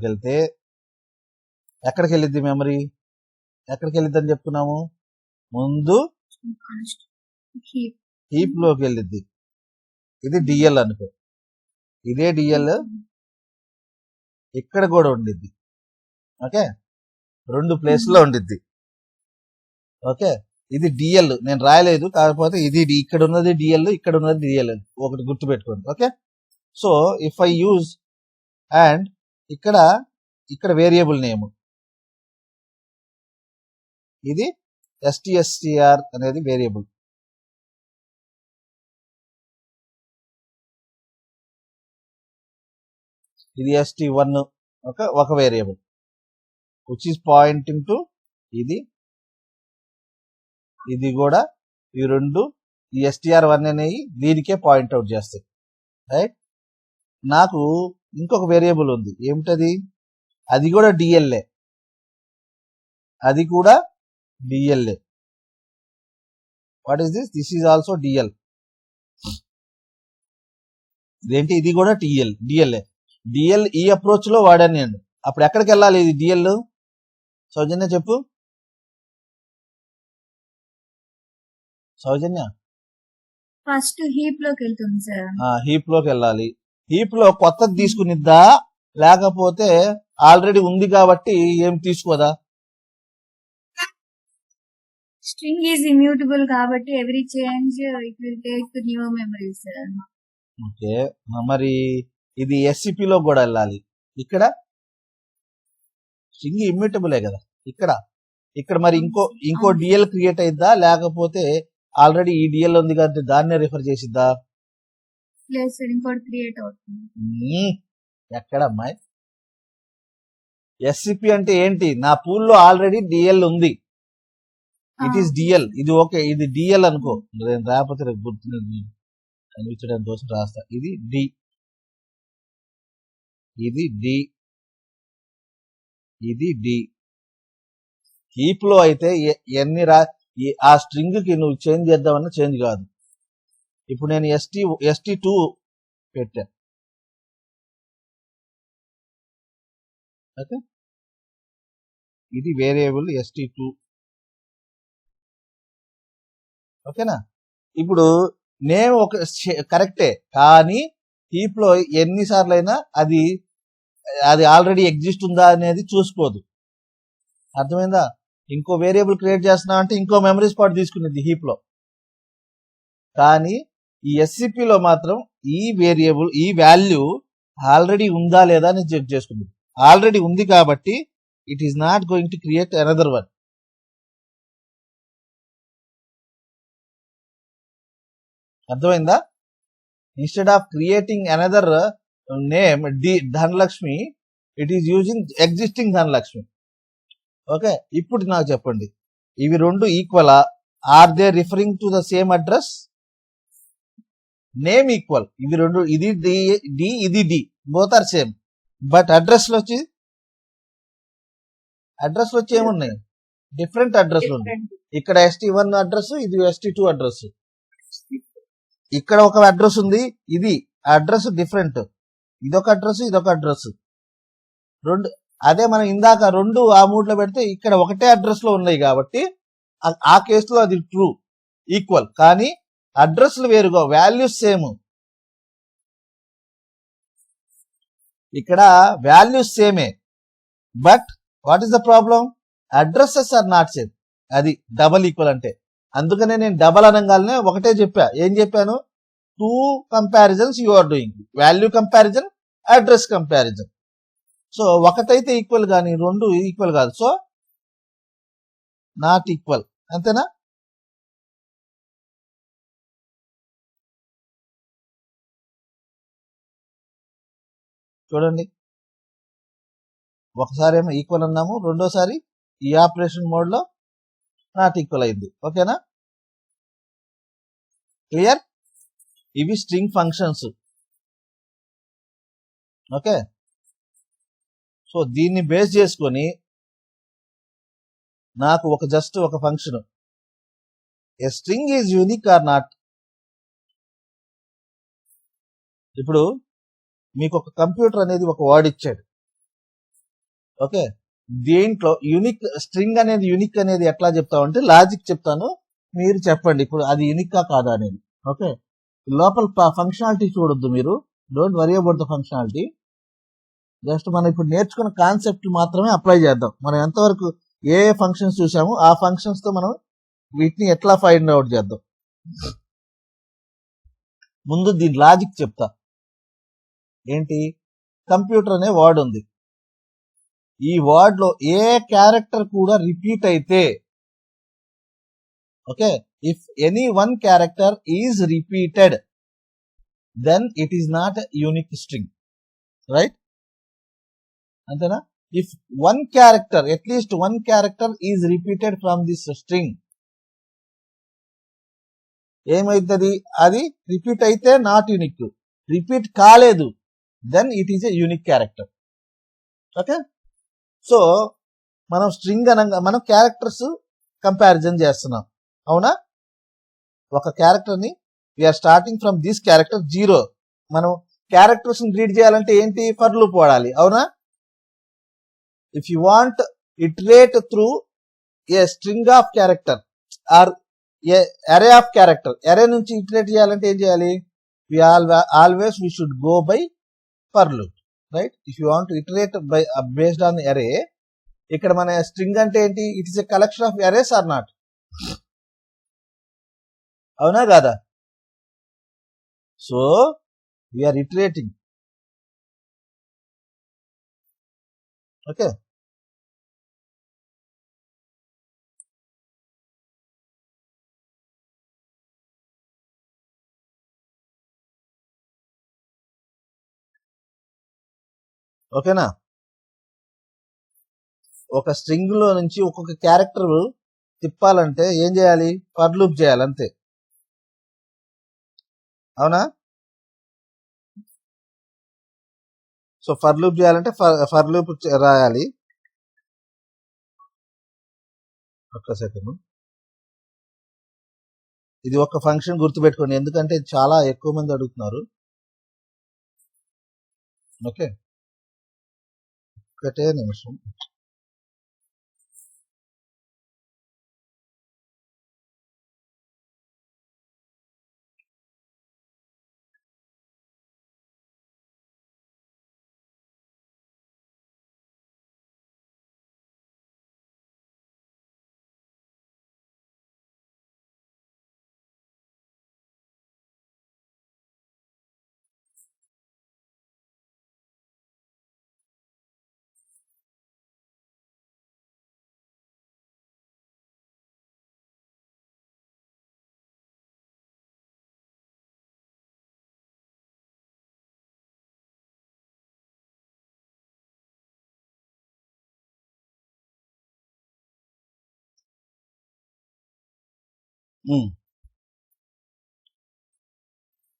వెళ్తే ఎక్కడికి వెళ్ళిద్ది మెమరీ? ఎక్కడికి వెళ్ళిద్ది అని చెప్పుకున్నాము ముందు? కీప్. హీప్ లోకి వెళ్ళిద్ది. ఇది డిఎల్ అనుకో, ఇదే డిఎల్ ఇక్కడ కూడా ఉండిద్ది. ఓకే, రెండు ప్లేస్ లో ఉండిద్ది. ఓకే, ఇది డిఎల్ నేను రాయలేదు, కాకపోతే ఇది ఇక్కడ ఉన్నది డిఎల్, ఇక్కడ ఉన్నది డిఎల్, ఒకటి గుర్తు పెట్టుకోండి. Okay, so if I use and ఇక్కడ వేరియబుల్ నేమ్, ఇది STSTR అనేది వేరియబుల్. ఇది ST1 ఒక variable which is pointing to ఇది కూడా, ఈ రెండు ఈ STR1 అనేవి దీనికే పాయింట్ అవుట్ చేస్తాయి, రైట్? నాకు ఇంకొక వేరియబుల్ ఉంది, ఏమిటది? అది కూడా DLA, what is this? This is also DL. ఇదేంటి? ఇది కూడా డిఎల్ఏ. డిఎల్ ఈ అప్రోచ్ లో వాడాను నేను. అప్పుడు ఎక్కడికి వెళ్ళాలి ఇది డిఎల్? సౌజన్య చెప్పు. సౌజన్య, ఫస్ట్ హీప్ లోకి వెళ్తుంది సార్. హీప్ లోకి వెళ్ళాలి. హీప్ లో కొత్తది తీసుకునిద్దా, లేకపోతే ఆల్రెడీ ఉంది కాబట్టి ఏం తీసుకోదా? స్ట్రింగ్ ఈజ్ ఇమ్యూటబుల్ కాబట్టి every change it will take new memory sir. Okay, మరి ఇది ఎస్సిపి లో కూడా వెళ్ళాలి. ఇక్కడ స్ట్రింగ్ ఇమ్యూటబులే కదా. ఇక్కడ మరి ఇంకో డిఎల్ క్రియేట్ అయిద్దా, లేకపోతే ఆల్రెడీ ఈ డిఎల్ ఉంది కాబట్టి దాన్నే రిఫర్ చేసిద్దా? లేదు సార్, ఇంకోటి క్రియేట్ అవుతుంది. ఎక్కడ అమ్మాయి? ఎస్సిపి అంటే ఏంటి? నా పూల్లో ఆల్రెడీ డిఎల్ ఉంది, ఇట్ ఈస్ డిఎల్. ఇది ఓకే, ఇది డిఎల్ అనుకో, నేను రాకపోతే రేపు గుర్తు అనిపించడం కోసం రాస్తా. ఇది డి, ఇది డి. హీప్ లో అయితే ఎన్ని ఆ స్ట్రింగ్ కి నువ్వు చేంజ్ చేద్దామన్నా చేంజ్ కాదు. ఇప్పుడు నేను ST2 పెట్టా. ఓకే, ఇది వేరియబుల్ ST2. ఓకేనా? ఇప్పుడు నేమ్ ఒక కరెక్టే, కానీ హీప్ లో ఎన్నిసార్లు అయినా అది ఆల్రెడీ ఎగ్జిస్ట్ ఉందా అనేది చూసుకోదు. అర్థమైందా? ఇంకో వేరియబుల్ క్రియేట్ చేస్తున్నా అంటే ఇంకో మెమరీ స్పాట్ తీసుకునేది హీప్ లో. కానీ ఈ ఎస్సిపి లో మాత్రం ఈ వాల్యూ ఆల్రెడీ ఉందా లేదా అని చెక్ చేసుకుంది. ఆల్రెడీ ఉంది కాబట్టి it is not going to create another one. అర్థమైందా? Instead of creating another name Dhanalakshmi, it is using existing Dhanalakshmi. Okay, ఇప్పుడు నాకు చెప్పండి, ఇవి రెండు ఈక్వలా? Are they referring to the same address? Name equal, ఇవి రెండు, ఇది డి ఇది D, both are same. But address లో వచ్చి ఏమున్నాయి? డిఫరెంట్ అడ్రస్ ఉన్నాయి. ఇక్కడ ST1 అడ్రస్, ఇది ST2 అడ్రస్. ఇక్కడ ఒక అడ్రస్ ఉంది, ఇది అడ్రస్ డిఫరెంట్. ఇదొక అడ్రస్, ఇదొక అడ్రస్. రెండు అదే మనం ఇందాక 2 ఆ 3లో పెడితే ఇక్కడ ఒకటే అడ్రస్ లో ఉన్నాయి కాబట్టి ఆ కేసులో అది ట్రూ ఈక్వల్. కానీ అడ్రస్లు వేరుగా, వాల్యూస్ సేమ్. ఇక్కడ వాల్యూస్ సేమే, but what is the problem? Addresses are not same. అది డబల్ ఈక్వల్ అంటే. అందుకనే నేను డబల్ అనగానే ఒకటే చెప్పా. ఏం చెప్పాను? 2 comparisons you are doing, value comparison, address comparison. So ఒకటైతే ఈక్వల్ కానీ 2 ఈక్వల్ కాదు. So not equal. అంతేనా? చూడండి, ఒకసారి ఏమో ఈక్వల్ అన్నాము, రెండోసారి ఈ ఆపరేషన్ మోడ్ లో నాట్ ఈక్వల్ అయింది. ఓకేనా? క్లియర్? ఇవి స్ట్రింగ్ ఫంక్షన్స్. ఓకే, సో దీన్ని బేస్ చేసుకొని నాకు ఒక function a string is unique or not. ఇప్పుడు మీకు ఒక కంప్యూటర్ అనేది ఒక వర్డ్ ఇచ్చాడు. ఓకే, దీంట్లో యూనిక్ స్ట్రింగ్ అనేది యూనిక్ అనేది ఎట్లా చెప్తామంటే లాజిక్ చెప్తాను, మీరు చెప్పండి ఇప్పుడు అది యూనిక్కా కాదా అనేది. ఓకే, లోపల ఫంక్షనాలిటీ చూడొద్దు మీరు, don't worry about the functionality. Just మనం ఇప్పుడు నేర్చుకున్న కాన్సెప్ట్ మాత్రమే అప్లై చేద్దాం. మనం ఎంతవరకు ఏ ఫంక్షన్స్ చూసామో ఆ ఫంక్షన్స్ తో మనం వీటిని ఎట్లా ఫైండ్ అవుట్ చేద్దాం. ముందు దీని లాజిక్ చెప్తా. ఏంటి? కంప్యూటర్ అనే వర్డ్ ఉంది. ఈ వర్డ్ లో ఏ క్యారెక్టర్ కూడా రిపీట్ అయితే, okay, if any one character is repeated then it is not unique string, right? అంతేనా? If one character, at least one character is repeated from this string, ఏమైతుంది? అది రిపీట్ అయితే నాట్ యూనిక్, రిపీట్ కాలేదు then it is a unique character. Okay, so మనం string అనగా మనం characters comparison చేస్తున్నాం. అవునా? ఒక క్యారెక్టర్ ని we are starting from this character 0. మనం క్యారెక్టర్స్ ని రీడ్ చేయాలంటే ఏంటి? ఫర్ లూప్ వాడాలి. అవునా? If you want iterate through a string of character or a array of character, array నుంచి ఇటరేట్ చేయాలంటే ఏం చేయాలి? Always we should go by for loop, right? If you want iterate by based on array, ఇక్కడ మన string అంటే ఏంటి? It is a collection of arrays or not? అవునా కాదా? So we are iterating. ఓకే, ఓకేనా? ఒక స్ట్రింగ్ లో నుంచి ఒక్కొక్క క్యారెక్టర్ తిప్పాలంటే ఏం చేయాలి? ఫర్ లూప్ చేయాలి, అంతే. అవునా? సో ఫర్ లూప్ చేయాలంటే ఫర్ లూప్ రాయాలి. ఒక్క సెకండ్, ఇది ఒక ఫంక్షన్ గుర్తుపెట్టుకోండి, ఎందుకంటే చాలా ఎక్కువ మంది అడుగుతున్నారు. ఓకే, ఒకటే నిమిషం.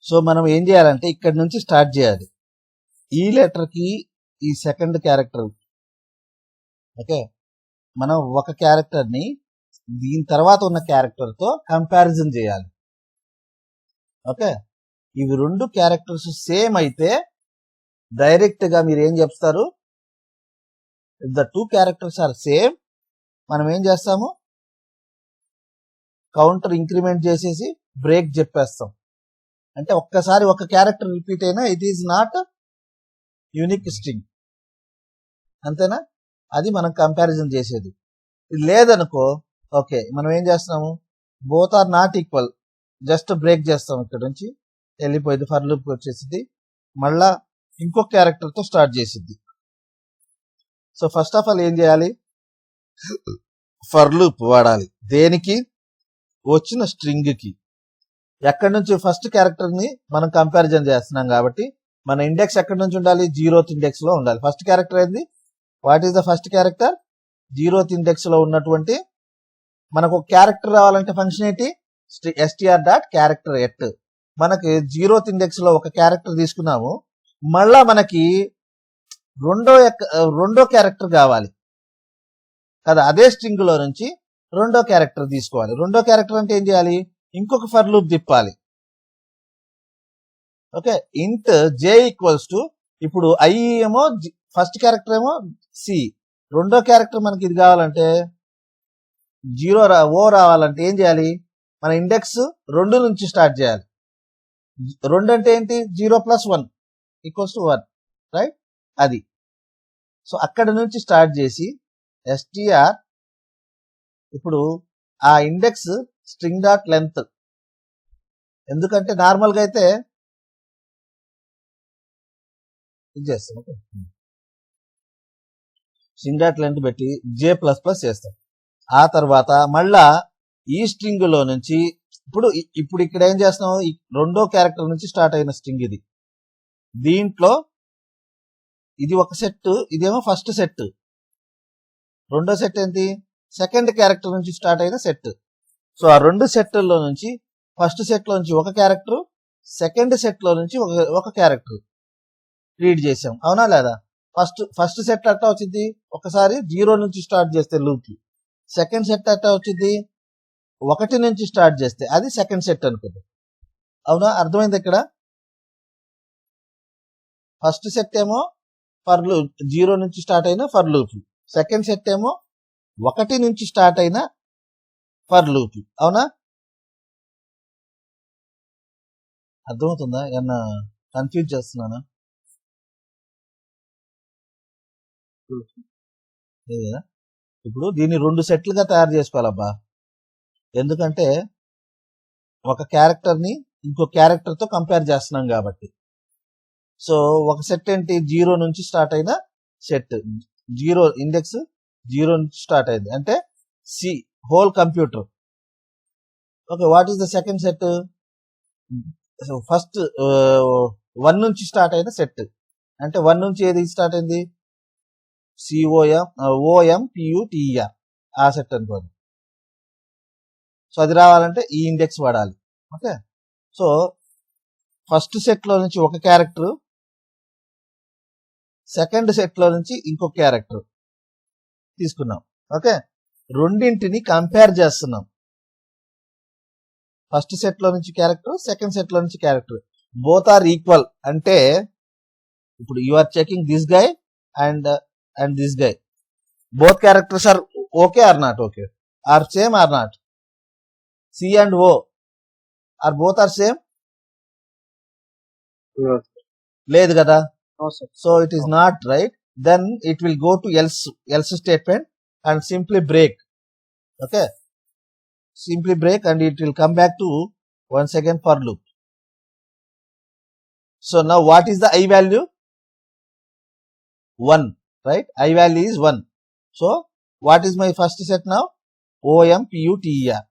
సో మనం ఏం చేయాలంటే ఇక్కడ నుంచి స్టార్ట్ చేయాలి. ఈ లెటర్ కి ఈ సెకండ్ క్యారెక్టర్, ఓకే, మనం ఒక క్యారెక్టర్ ని దీని తర్వాత ఉన్న క్యారెక్టర్ తో కంపారిజన్ చేయాలి. ఓకే, ఇవి 2 క్యారెక్టర్స్ సేమ్ అయితే డైరెక్ట్ గా మీరు ఏం చెప్తారు? If the two characters are same, మనం ఏం చేస్తాము, కౌంటర్ ఇంక్రిమెంట్ చేసేసి బ్రేక్ చెప్పేస్తాం. అంటే ఒక్కసారి ఒక క్యారెక్టర్ రిపీట్ అయినా it is not unique string, అంతేనా? అది మనం కంపారిజన్ చేసేది. ఇది లేదనుకో, ఓకే, మనం ఏం చేస్తున్నాము, both are not equal, just break చేస్తాం, ఇక్కడ నుంచి వెళ్ళిపోయింది, ఫర్ లూప్ వచ్చేసింది, మళ్ళా ఇంకొక క్యారెక్టర్ తో స్టార్ట్ చేసిద్ది. సో ఫస్ట్ ఆఫ్ ఆల్ ఏం చేయాలి, ఫర్ లూప్ వాడాలి. దేనికి? వచ్చిన స్ట్రింగ్ కి. ఎక్కడి నుంచి? ఫస్ట్ క్యారెక్టర్ ని మనం కంపారిజన్ చేస్తున్నాం కాబట్టి మన ఇండెక్స్ ఎక్కడి నుంచి ఉండాలి, 0th ఇండెక్స్ లో ఉండాలి. ఫస్ట్ క్యారెక్టర్ ఏంది? What is the first character? 0th index లో ఉన్నటువంటి, మనకు ఒక క్యారెక్టర్ రావాలంటే ఫంక్షన్ ఏంటి, str.character@. మనకి 0th ఇండెక్స్ లో ఒక క్యారెక్టర్ తీసుకున్నాము, మళ్ళా మనకి రెండో క్యారెక్టర్ కావాలి కదా, అదే స్ట్రింగ్ లో నుంచి రెండో క్యారెక్టర్ తీసుకోవాలి. రెండో క్యారెక్టర్ అంటే ఏం చేయాలి, ఇంకొక ఫర్ లూప్ తిప్పాలి. ఓకే, ఇంట్ j ఈక్వల్స్ టు, ఇప్పుడు i ఏమో ఫస్ట్ క్యారెక్టర్ ఏమో c, రెండో క్యారెక్టర్ మనకి ఇది కావాలంటే 0 ఓ రావాలంటే ఏం చేయాలి, మన ఇండెక్స్ 2 నుంచి స్టార్ట్ చేయాలి. 2 అంటే ఏంటి, 0 + 1 = 1, రైట్? అది. సో అక్కడ నుంచి స్టార్ట్ చేసి str, ఇప్పుడు ఆ ఇండెక్స్ స్ట్రింగ్ డాట్ లెంత్, ఎందుకంటే నార్మల్ గా అయితే ఇది చేస్తాం, ఓకే, స్ట్రింగ్ డాట్ లెంత్ పెట్టి j++ చేస్తాం. ఆ తర్వాత మళ్ళా ఈ స్ట్రింగ్ లో నుంచి ఇప్పుడు ఇక్కడ ఏం చేస్తాం, రెండో క్యారెక్టర్ నుంచి స్టార్ట్ అయిన స్ట్రింగ్ ఇది, దీంట్లో ఇది ఒక సెట్, ఇదేమో ఫస్ట్ సెట్. రెండో సెట్ ఏంటి, సెకండ్ క్యారెక్టర్ నుంచి స్టార్ట్ అయిన సెట్. సో ఆ రెండు సెట్లలో నుంచి ఫస్ట్ సెట్ లో నుంచి ఒక క్యారెక్టర్, సెకండ్ సెట్ లో నుంచి ఒక క్యారెక్టర్ రీడ్ చేసాం, అవునా లేదా? ఫస్ట్ సెట్ అట్టా వచ్చింది, ఒకసారి 0 నుంచి స్టార్ట్ చేస్తే లూప్. సెకండ్ సెట్ అట్టా వచ్చింది, 1 నుంచి స్టార్ట్ చేస్తే అది సెకండ్ సెట్ అనుకుంది, అవునా? అర్థమైంది ఇక్కడ? ఫస్ట్ సెట్ ఏమో ఫర్ లూప్, 0 నుంచి స్టార్ట్ అయిన ఫర్ లూప్. సెకండ్ సెట్ ఏమో 1 నుంచి స్టార్ట్ అయిన ఫర్ లూప్, అవునా? అర్థమవుతుందా? ఏమన్నా కన్ఫ్యూజ్ చేస్తున్నానా? లేదా? ఇప్పుడు దీన్ని 2 సెట్లుగా తయారు చేసుకోవాలబ్బా, ఎందుకంటే ఒక క్యారెక్టర్ ని ఇంకో క్యారెక్టర్ తో కంపేర్ చేస్తున్నాం కాబట్టి. సో ఒక సెట్ ఏంటి, 0 నుంచి స్టార్ట్ అయిన సెట్, 0 ఇండెక్స్ 0 నుంచి స్టార్ట్ అయింది అంటే see whole computer. Okay, what is the second set? First 1 నుంచి స్టార్ట్ అయిన సెట్, అంటే 1 నుంచి ఏది స్టార్ట్ అయింది, OMPUTER, ఆ సెట్ అనుకోండి. సో అది రావాలంటే ఈ ఇండెక్స్ వాడాలి. ఓకే, సో ఫస్ట్ సెట్ లో నుంచి ఒక క్యారెక్టర్, సెకండ్ సెట్ లో నుంచి ఇంకొక క్యారెక్టర్ తీసుకున్నాం. ఓకే, రెండింటిని కంపేర్ చేస్తున్నాం. ఫస్ట్ సెట్ లో నుంచి క్యారెక్టర్, సెకండ్ సెట్ లో నుంచి క్యారెక్టర్, బోత్ ఆర్ ఈక్వల్. అంటే ఇప్పుడు you are checking this guy and this guy, both characters are okay or not okay, are same or not, C and O are both are same, లేదు కదా? So it is not right. Then it will go to else statement and simply break. Okay, simply break and it will come back to once again for loop. So now what is the I value? 1, right? I value is 1. So what is my first set now? OMPUTER.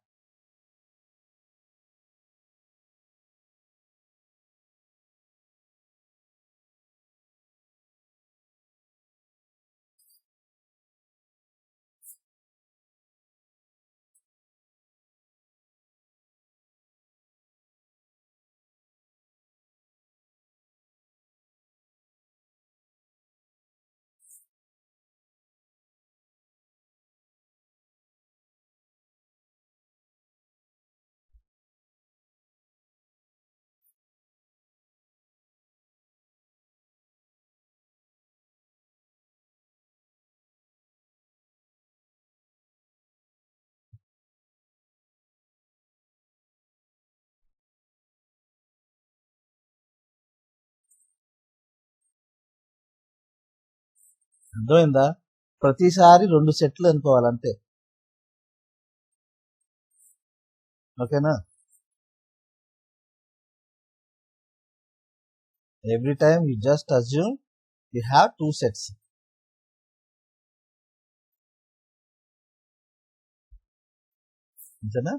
అర్థమైందా? ప్రతిసారి 2 సెట్లు అనుకోవాలంతే. ఓకేనా? Every time you just assume you have 2 sets. అంతేనా?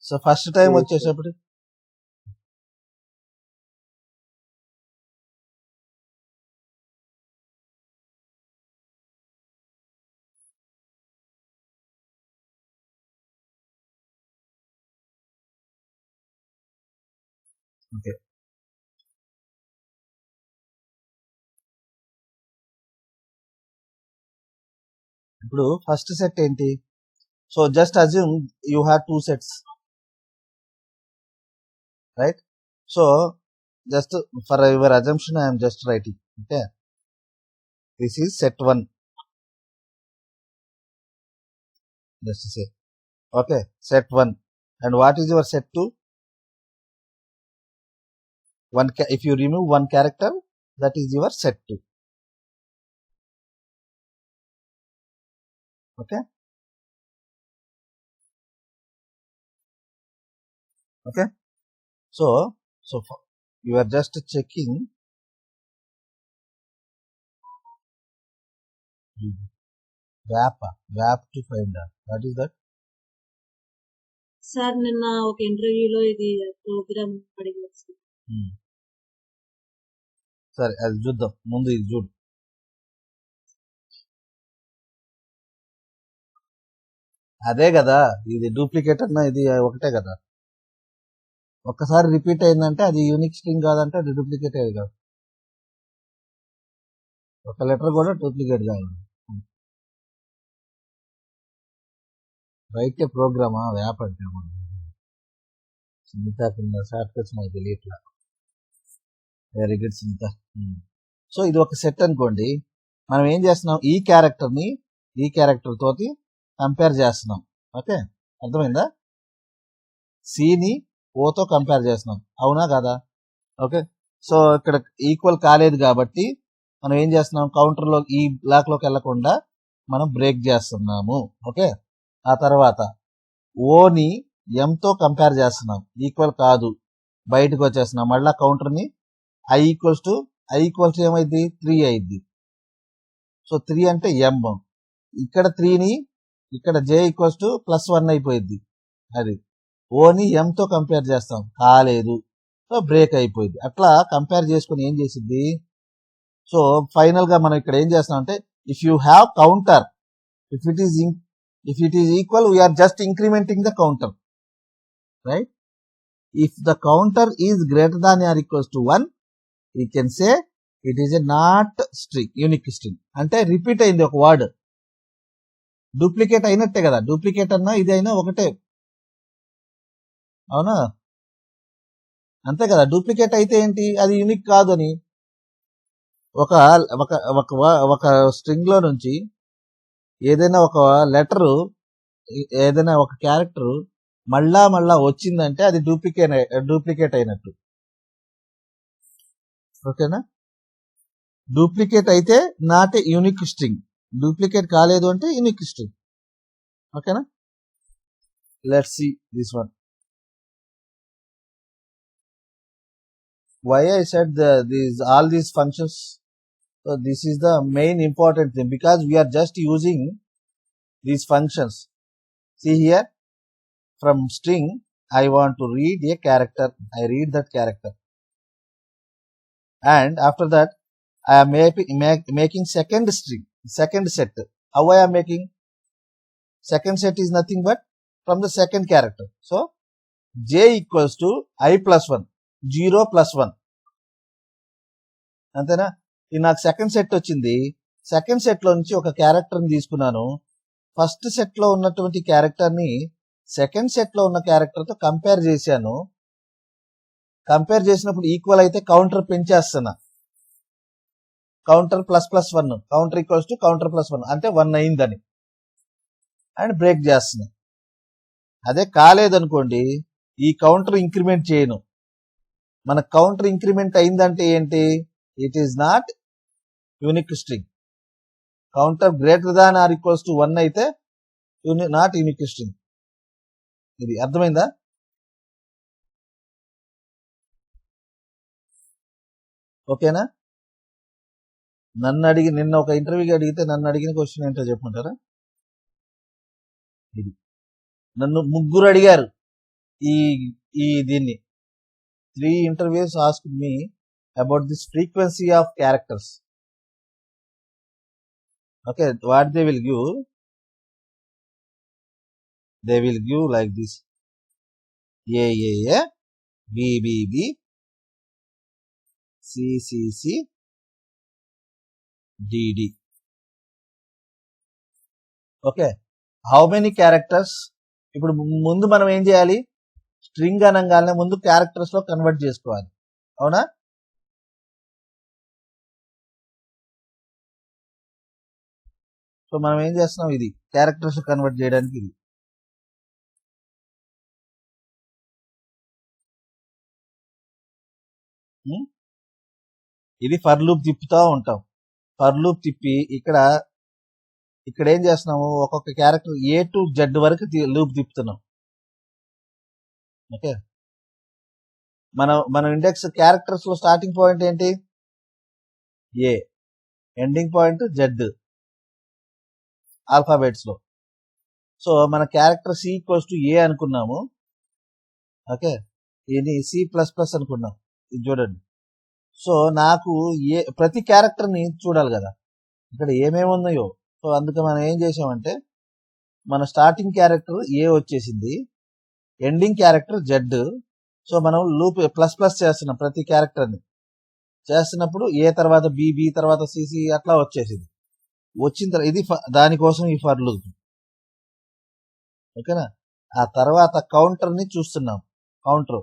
So first time వచ్చేటప్పుడు okay, ఇప్పుడు first set ఏంటి? So just assume you have 2 sets, right? So just for your assumption I'm just writing. Okay, this is set 1. Just say okay, set 1. And what is your set 2? If you remove one character, that is your set 2. Okay, okay. So you are just checking WAP to find out. What is that? Sir నిన్న ఒక ఇంటర్వ్యూలో ఇది programme అడిగారు. సరే, అది చూద్దాం. ముందు ఇది చూడు. అదే కదా, ఇది డూప్లికేట్ అన్నా ఇది ఒకటే కదా. ఒక్కసారి రిపీట్ అయిందంటే అది యూనిక్ స్ట్రింగ్ కాదంటే అది డూప్లికేట్ అయ్యేది కాదు. ఒక లెటర్ కూడా డూప్లికేట్ కాదు. రైట్ ప్రోగ్రామా యాప్ అంటే సునీత కింద షార్ట్ కట్స్ మనకు తెలియట్లా. Very good Sunitha. సో ఇది ఒక సెట్ అనుకోండి. మనం ఏం చేస్తున్నాం, ఈ క్యారెక్టర్ తోటి కంపేర్ చేస్తున్నాం. ఓకే, అర్థమైందా? సిని ఓతో కంపేర్ చేస్తున్నాం, అవునా కదా? ఓకే, సో ఇక్కడ ఈక్వల్ కాలేదు కాబట్టి మనం ఏం చేస్తున్నాం, కౌంటర్లో ఈ బ్లాక్ లోకి వెళ్లకుండా మనం బ్రేక్ చేస్తున్నాము. ఓకే, ఆ తర్వాత ఓని ఎంతో కంపేర్ చేస్తున్నాం, ఈక్వల్ కాదు, బయటకు వచ్చేస్తున్నాం. మళ్ళా కౌంటర్ని ఐ ఈక్వల్స్ టు ఏమైంది, 3 అయింది. సో 3 అంటే ఎం. ఇక్కడ 3ని ఇక్కడ జే ఈక్వల్స్ టు +1 అయిపోయింది. అది ఓని ఎంతో కంపేర్ చేస్తాం, కాలేదు, సో బ్రేక్ అయిపోయింది. అట్లా కంపేర్ చేసుకుని ఏం చేసింది. సో ఫైనల్ గా మనం ఇక్కడ ఏం చేస్తాం అంటే, if you have counter, if it is equal, we are just incrementing the counter, right? If the counter is greater than or equals to 1, you can say it is a not string, unique string. అంటే repeat అయింది ఒక word, duplicate అయినట్టే కదా. Duplicate అన్నా ఇది అయినా ఒకటే, అవునా? అంతే కదా. డూప్లికేట్ అయితే ఏంటి, అది యూనిక్ కాదు అని. ఒక స్ట్రింగ్ లో నుంచి ఏదైనా ఒక లెటరు, ఏదైనా ఒక క్యారెక్టర్ మళ్ళా వచ్చిందంటే అది డూప్లికేట్ అయినట్టు. ఓకేనా? డూప్లికేట్ అయితే not a unique string, duplicate కాలేదు అంటే యూనిక్ స్ట్రింగ్. ఓకేనా? Let's see this one. Why I said all these functions, so this is the main important thing, because we are just using these functions. See here, from string I want to read a character, I read that character, and after that I am making second set. How I am making second set is nothing but from the second character. So j equals to I plus 1, 0 plus 1. అంతేనా? ఇది నాకు second set వచ్చింది. Second set లో నుంచి ఒక character ని తీసుకున్నాను. First set లో ఉన్నటువంటి క్యారెక్టర్ ని సెకండ్ సెట్ లో ఉన్న క్యారెక్టర్ తో కంపేర్ చేశాను. కంపేర్ చేసినప్పుడు ఈక్వల్ అయితే కౌంటర్ పెంచేస్తున్నా, counter ++1, counter equals to counter +1 అంటే 1 అయిందని, అండ్ బ్రేక్ చేస్తున్నా. అదే కాలేదనుకోండి, ఈ కౌంటర్ ఇంక్రిమెంట్ చేయను. మన కౌంటర్ ఇంక్రిమెంట్ అయిందంటే ఏంటి, it is not unique string. Counter greater than or equals to 1 అయితే నాట్ యూనిక్ స్ట్రింగ్. ఇది అర్థమైందా? ఓకేనా? నిన్న ఒక ఇంటర్వ్యూకి అడిగితే నన్ను అడిగిన క్వశ్చన్ ఏంటో చెప్పమంటారా? ఇది నన్ను ముగ్గురు అడిగారు ఈ దీన్ని. 3 interviews asked me about this frequency of characters. Okay, what they will give? They will give like this: A, B, B, B, C, C, C, D, D. Okay, how many characters? ఇప్పుడు ముందు మనం ఏం చేయాలి? String అనగానే ముందు characters లో convert చేసుకోవాలి. అవునా? సో మనం ఏం చేస్తున్నాం? ఇది క్యారెక్టర్స్ కన్వర్ట్ చేయడానికి ఇది ఫర్ లూప్ తిప్పుతా ఉంటాం. ఫర్ లూప్ తిప్పి ఇక్కడ ఏం చేస్తున్నాము? ఒక్కొక్క క్యారెక్టర్ A to Z వరకు లూప్ తిప్పుతున్నాం. ఓకే, మన ఇండెక్స్ క్యారెక్టర్స్ లో స్టార్టింగ్ పాయింట్ ఏంటి? A, ending point Z alphabets లో. సో మన character C equals to A అనుకున్నాము. ఓకే, ఇది C++ అనుకున్నాం. ఇది చూడండి. సో నాకు ప్రతి క్యారెక్టర్ ని చూడాలి కదా, ఇక్కడ ఏమేమి ఉన్నాయో. సో అందుకే మనం ఏం చేసామంటే మన స్టార్టింగ్ క్యారెక్టర్ A వచ్చేసింది, ఎండింగ్ క్యారెక్టర్ Z. సో మనం లూప్ ప్లస్ చేస్తున్నాం ప్రతి క్యారెక్టర్ ని చేస్తున్నప్పుడు A తర్వాత B, B తర్వాత C, C అట్లా వచ్చేసింది. వచ్చిన తర్వాత ఇది దానికోసం ఈ ఫర్ లూప్. ఓకేనా? ఆ తర్వాత కౌంటర్ ని చూస్తున్నాం. కౌంటర్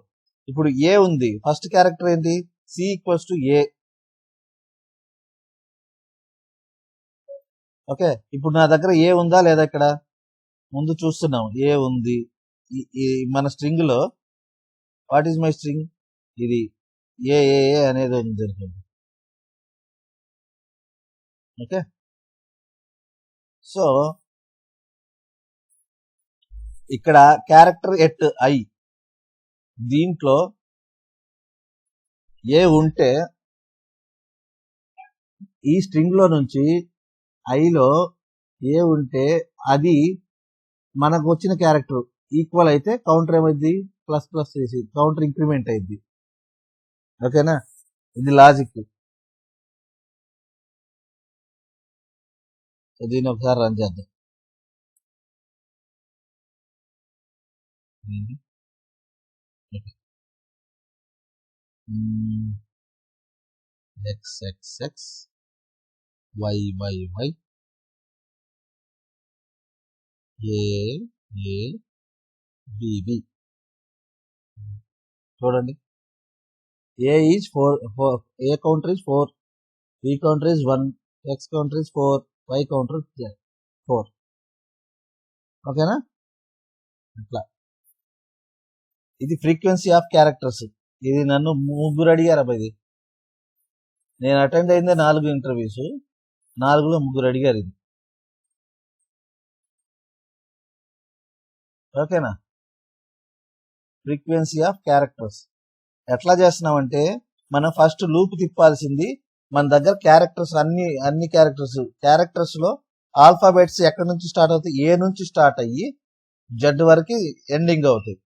ఇప్పుడు A ఉంది, ఫస్ట్ క్యారెక్టర్ ఏంటి? C equals to A. Okay, ఇప్పుడు నా దగ్గర A ఉందా లేదా? ఇక్కడ ముందు చూస్తున్నాం A ఉంది. మన స్ట్రింగ్ లో వాట్ ఈజ్ మై స్ట్రింగ్? ఇది ఏ అనేది ఉంది. ఓకే, సో ఇక్కడ క్యారెక్టర్ ఎట్ I దీంట్లో A ఉంటే ఈ స్ట్రింగ్ లో నుంచి I లో A ఉంటే అది మనకు వచ్చిన క్యారెక్టర్ ఈక్వల్ అయితే కౌంటర్ ఏమైంది? ప్లస్ చేసి కౌంటర్ ఇంక్రిమెంట్ అయింది. ఓకేనా? ఇది లాజిక్. దీన్ని ఒకసారి రన్ చేద్దాం. XXX YYY AABB. చూడండి, A is 4, A counter is 4, B counter is 1, X counter is 4, Y counter is 4. ఓకేనా? అట్లా ఇది ఫ్రీక్వెన్సీ ఆఫ్ క్యారెక్టర్స్. ఇది నన్ను ముగ్గురు అడిగారు. ఇది నేను అటెండ్ అయిందే 4 ఇంటర్వ్యూస్, 4లో ముగ్గురు అడిగారు ఇది. ఓకేనా? ఫ్రీక్వెన్సీ ఆఫ్ క్యారెక్టర్స్ ఎట్లా చేస్తున్నామంటే మనం ఫస్ట్ లూప్ తిప్పాల్సింది. మన దగ్గర క్యారెక్టర్స్ అన్ని క్యారెక్టర్స్ లో ఆల్ఫాబెట్స్ ఎక్కడి నుంచి స్టార్ట్ అవుతాయి? A నుంచి స్టార్ట్ అయ్యి Z వరకు ఎండింగ్ అవుతాయి.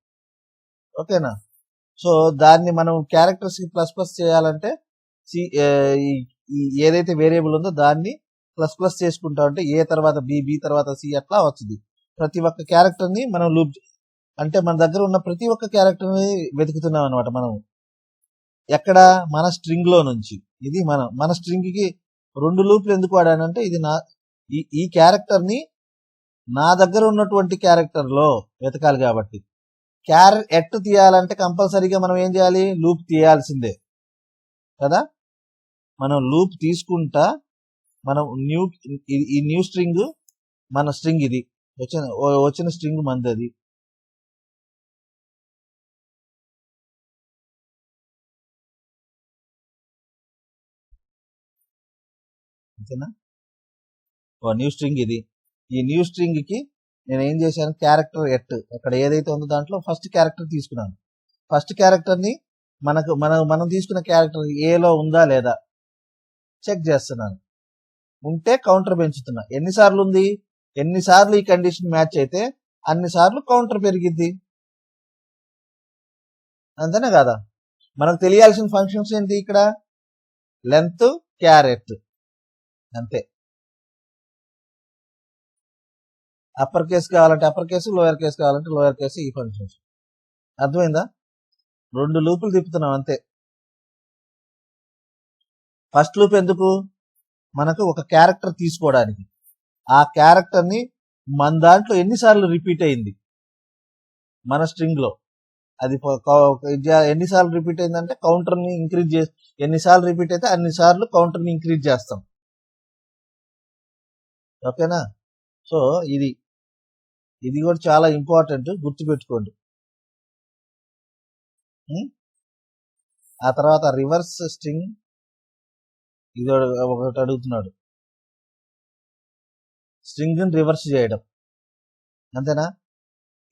ఓకేనా? సో దాన్ని మనం క్యారెక్టర్స్ కి ప్లస్ చేయాలంటే ఏదైతే వేరియబుల్ ఉందో దాన్ని ప్లస్ చేసుకుంటా ఉంటే A తర్వాత B, B తర్వాత C అట్లా వచ్చింది. ప్రతి ఒక్క క్యారెక్టర్ ని మనం లూప్ అంటే మన దగ్గర ఉన్న ప్రతి ఒక్క క్యారెక్టర్ ని వెతుకుతున్నాం అనమాట. మనం ఎక్కడ? మన స్ట్రింగ్ లో నుంచి. ఇది మన స్ట్రింగ్ కి 2 లూప్లు ఎందుకు వాడానంటే ఇది ఈ క్యారెక్టర్ ని నా దగ్గర ఉన్నటువంటి క్యారెక్టర్ లో వెతకాలి కాబట్టి. ఎట్ తీయాలంటే కంపల్సరీగా మనం ఏం చేయాలి? లూప్ తీయాల్సిందే కదా. మనం లూప్ తీసుకుంటా మనం ఈ న్యూ స్ట్రింగ్ మన స్ట్రింగ్, ఇది వచ్చిన స్ట్రింగ్ మంది. అది అంతేనా? ఓ న్యూ స్ట్రింగ్ ఇది. ఈ న్యూ స్ట్రింగ్ కి నేను ఏం చేశాను, క్యారెక్టర్ ఎట్ అక్కడ ఏదైతే ఉందో దాంట్లో ఫస్ట్ క్యారెక్టర్ తీసుకున్నాను. ఫస్ట్ క్యారెక్టర్ ని మనం తీసుకున్న క్యారెక్టర్ ఏలో ఉందా లేదా చెక్ చేస్తున్నాను. ఉంటే కౌంటర్ పెంచుతున్నా. ఎన్నిసార్లు ఉంది, ఎన్నిసార్లు ఈ కండిషన్ మ్యాచ్ అయితే అన్నిసార్లు కౌంటర్ పెరిగిద్ది. అంతేనా కదా? మనకు తెలియాల్సిన ఫంక్షన్స్ ఏంటి ఇక్కడ, లెంత్, క్యారెట్, అంతే. అప్పర్ కేసు కావాలంటే అప్పర్ కేసు, లోయర్ కేసు కావాలంటే లోయర్ కేసు, ఈ ఫంక్షన్స్. అర్థమైందా? 2 లూపులు తిప్పుతున్నాం అంతే. ఫస్ట్ లూప్ ఎందుకు, మనకు ఒక క్యారెక్టర్ తీసుకోవడానికి. ఆ క్యారెక్టర్ ని మన దాంట్లో ఎన్నిసార్లు రిపీట్ అయింది మన స్ట్రింగ్ లో, అది ఎన్నిసార్లు రిపీట్ అయిందంటే కౌంటర్ ని ఇంక్రీజ్ చేసి, ఎన్నిసార్లు రిపీట్ అయితే అన్నిసార్లు కౌంటర్ ని ఇంక్రీజ్ చేస్తాం. ఓకేనా? సో ఇది కూడా చాలా ఇంపార్టెంట్, గుర్తుపెట్టుకోండి. ఆ తర్వాత రివర్స్ స్ట్రింగ్, ఇది ఒకటి అడుగుతున్నాడు, స్ట్రింగ్ ని రివర్స్ చేయడం. అంతేనా?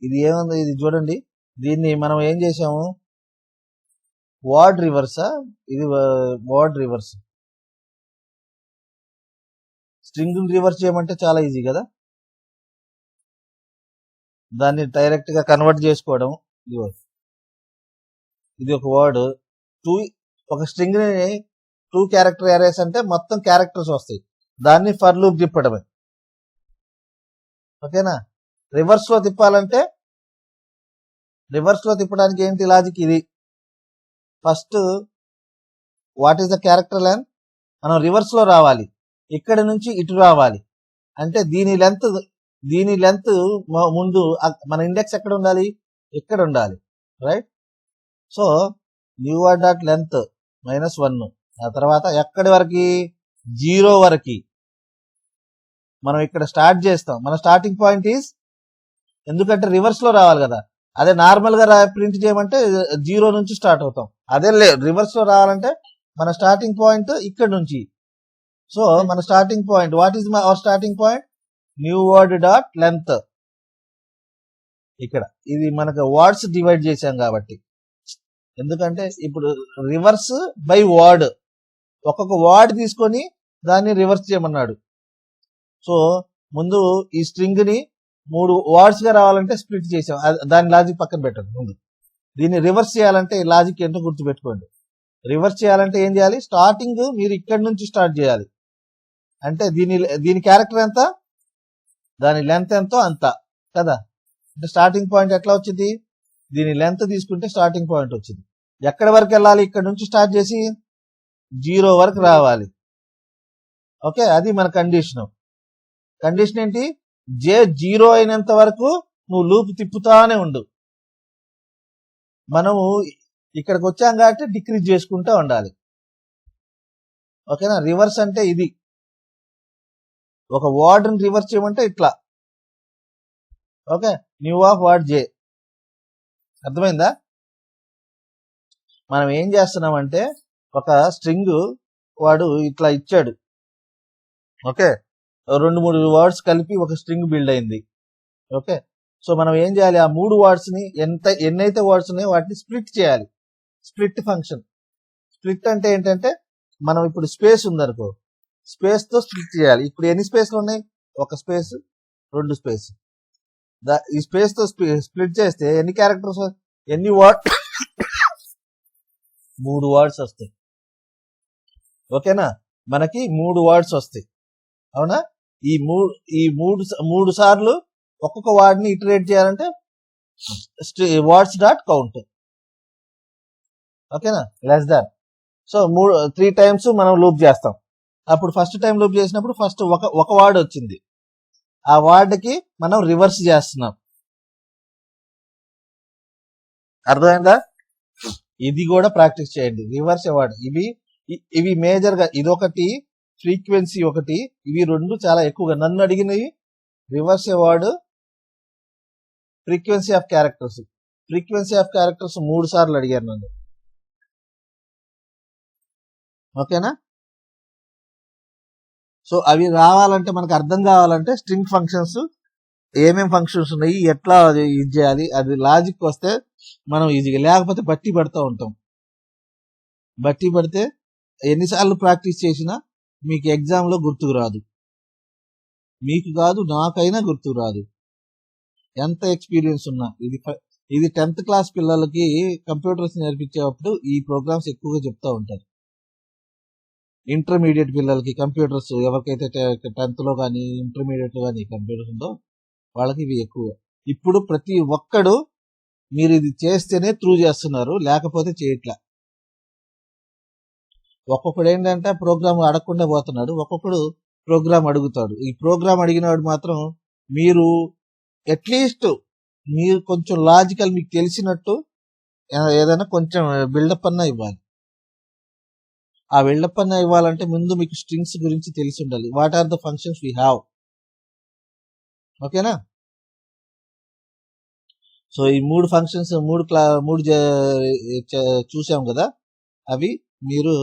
ఇది ఏముంది, ఇది చూడండి. దీన్ని మనం ఏం చేసాము, వర్డ్ రివర్సా, ఇది వర్డ్ రివర్స్. స్ట్రింగ్ ని రివర్స్ చేయమంటే చాలా ఈజీ కదా, దాన్ని డైరెక్ట్ గా కన్వర్ట్ చేసుకోవడం. ఇది ఒక వర్డ్, ఒక స్ట్రింగ్ ని 2 క్యారెక్టర్ అరేస్ అంటే మొత్తం క్యారెక్టర్స్ వస్తాయి, దాన్ని ఫర్ లూప్ తిప్పడమే. ఓకేనా? రివర్స్ లో తిప్పాలంటే, రివర్స్ లో తిప్పడానికి ఏంటి లాజిక్, ఇది first what is the character length, మనం రివర్స్ లో రావాలి, ఇక్కడ నుంచి ఇటు రావాలి. అంటే దీని లెంత్ ముందు మన ఇండెక్స్ ఎక్కడ ఉండాలి, ఇక్కడ ఉండాలి, right? So new word dot length -1, ఆ తర్వాత ఎక్కడి వరకు, 0 వరకు మనం ఇక్కడ స్టార్ట్ చేస్తాం. మన స్టార్టింగ్ పాయింట్ ఈజ్, ఎందుకంటే రివర్స్ లో రావాలి కదా, అదే నార్మల్ గా ప్రింట్ చేయమంటే 0 నుంచి స్టార్ట్ అవుతాం. అదే రివర్స్ లో రావాలంటే మన స్టార్టింగ్ పాయింట్ ఇక్కడ నుంచి. సో మన starting point, what is our starting point, new word dot length. ఇక్కడ ఇది మనకు వర్డ్స్ డివైడ్ చేశాం కాబట్టి, ఎందుకంటే ఇప్పుడు రివర్స్ బై వర్డ్, ఒక్కొక్క వర్డ్ తీసుకొని దాన్ని రివర్స్ చేయమన్నాడు. సో ముందు ఈ స్ట్రింగ్ ని 3 వర్డ్స్ గా రావాలంటే స్ప్లిట్ చేసాం, దాని లాజిక్ పక్కన పెట్టండి. ముందు దీన్ని రివర్స్ చేయాలంటే లాజిక్ ఏంటో గుర్తుపెట్టుకోండి. రివర్స్ చేయాలంటే ఏం చేయాలి, స్టార్టింగ్ మీరు ఇక్కడ నుంచి స్టార్ట్ చేయాలి. అంటే దీని క్యారెక్టర్ ఎంత, దాని లెంత్ ఎంతో అంత కదా. అంటే స్టార్టింగ్ పాయింట్ ఎట్లా వచ్చింది, దీని లెంత్ తీసుకుంటే స్టార్టింగ్ పాయింట్ వచ్చింది. ఎక్కడి వరకు వెళ్ళాలి, ఇక్కడ నుంచి స్టార్ట్ చేసి 0 వరకు రావాలి. ఓకే, అది మన కండిషన్. కండిషన్ ఏంటి, J0 అయినంత వరకు నువ్వు లూప్ తిప్పుతానే ఉండు. మనము ఇక్కడికి వచ్చాం కాబట్టి డిక్రీజ్ చేసుకుంటూ ఉండాలి. ఓకేనా? రివర్స్ అంటే ఇది, ఒక వర్డ్ ని రివర్స్ చేయమంటే ఇట్లా. Okay, new of word J. అర్థమైందా? మనం ఏం చేస్తున్నామంటే, ఒక స్ట్రింగ్ వాడు ఇట్లా ఇచ్చాడు. ఓకే, 2-3 వర్డ్స్ కలిపి ఒక స్ట్రింగ్ బిల్డ్ అయింది. ఓకే, సో మనం ఏం చేయాలి, ఆ 3 వర్డ్స్ ని ఎన్నైతే వర్డ్స్ ఉన్నాయో వాటిని స్ప్లిట్ చేయాలి. Split function. స్ప్లిట్ అంటే ఏంటంటే, మనం ఇప్పుడు స్పేస్ ఉందనుకో, స్పేస్ తో స్ప్లిట్ చేయాలి. ఇప్పుడు ఎన్ని స్పేస్లు ఉన్నాయి, ఒక స్పేస్, 2 స్పేస్. ఈ స్పేస్ తో స్ప్లిట్ చేస్తే ఎన్ని క్యారెక్టర్స్, ఎన్ని వర్డ్, 3 వర్డ్స్ వస్తాయి. ఓకేనా? మనకి 3 వర్డ్స్ వస్తాయి. అవునా? ఈ మూడు సార్లు ఒక్కొక్క వర్డ్ ని ఇటరేట్ చేయాలంటే వర్డ్స్ డాట్ కౌంట్. ఓకేనా? Less than. సో 3 టైమ్స్ మనం లూప్ చేస్తాం. అప్పుడు ఫస్ట్ టైం లూప్ చేసినప్పుడు ఫస్ట్ ఒక వర్డ్ వచ్చింది, ఆ వర్డ్ కి మనం రివర్స్ చేస్తున్నాం. అర్థమైందా? ఇది కూడా ప్రాక్టీస్ చేయండి. రివర్స్ వర్డ్, ఇవి మేజర్ గా, ఇదొకటి, ఫ్రీక్వెన్సీ ఒకటి, ఇవి 2 చాలా ఎక్కువగా నన్ను అడిగినవి. Reverse word, frequency of characters. Frequency of characters 3 సార్లు అడిగారు నన్ను. ఓకేనా? సో అవి రావాలంటే మనకు అర్థం కావాలంటే స్ట్రింగ్ ఫంక్షన్స్ ఏమేం ఫంక్షన్స్ ఉన్నాయి, ఎట్లా అది ఇది చేయాలి, అది లాజిక్ వస్తే మనం ఈజీగా, లేకపోతే బట్టి పడుతూ ఉంటాం. బట్టి పడితే ఎన్నిసార్లు ప్రాక్టీస్ చేసినా మీకు ఎగ్జామ్లో గుర్తుకు రాదు. మీకు కాదు, నాకైనా గుర్తుకు రాదు, ఎంత ఎక్స్పీరియన్స్ ఉన్నా. ఇది 10th క్లాస్ పిల్లలకి కంప్యూటర్స్ నేర్పించేటప్పుడు ఈ ప్రోగ్రామ్స్ ఎక్కువగా చెప్తా ఉంటారు. ఇంటర్మీడియట్ పిల్లలకి కంప్యూటర్స్, ఎవరికైతే 10th లో కానీ ఇంటర్మీడియట్ లో కానీ కంప్యూటర్స్ ఉందో వాళ్ళకి ఇవి ఎక్కువ. ఇప్పుడు ప్రతి ఒక్కడు మీరు ఇది చేస్తేనే త్రూ చేస్తున్నారు, లేకపోతే చేయట్లా. ఒక్కొక్కడు ఏంటంటే ప్రోగ్రామ్ అడగకుండా పోతున్నాడు, ఒక్కొక్కడు ప్రోగ్రామ్ అడుగుతాడు. ఈ ప్రోగ్రామ్ అడిగినవాడు మాత్రం మీరు అట్లీస్ట్ మీరు కొంచెం లాజికల్ మీకు తెలిసినట్టు ఏదైనా కొంచెం బిల్డప్ అన్నా ఇవ్వాలి. ఆ బిల్డప్ అన్నా ఇవ్వాలంటే ముందు మీకు స్ట్రింగ్స్ గురించి తెలిసి ఉండాలి. What are the functions we have. ఓకేనా? సో ఈ 3 ఫంక్షన్స్ చూసాం కదా, అవి మీరు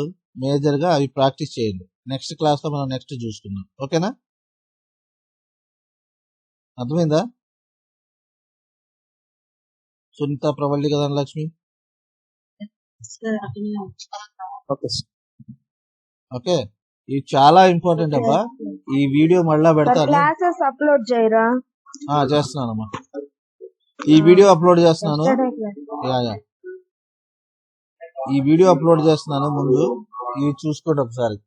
మేజర్ గా అవి ప్రాక్టీస్ చేయండి. నెక్స్ట్ క్లాస్ లో మనం నెక్స్ట్ చూసుకుందాం. ఓకేనా? అర్థమైందా? సునీత, ప్రవల్లి కదా, లక్ష్మి. సార్ అట్లనే ఓకే ఓకే, ఇది చాలా ఇంపార్టెంట్ అబ్బా. ఈ వీడియో మళ్ళా పెడతాను. క్లాసెస్ అప్లోడ్ చేయరా? చేస్తున్నానమ్మా, ఈ వీడియో అప్లోడ్ చేస్తున్నాను. ఈ వీడియో అప్లోడ్ చేస్తున్నాను, ముందు ఇవి చూసుకోండి ఒకసారి.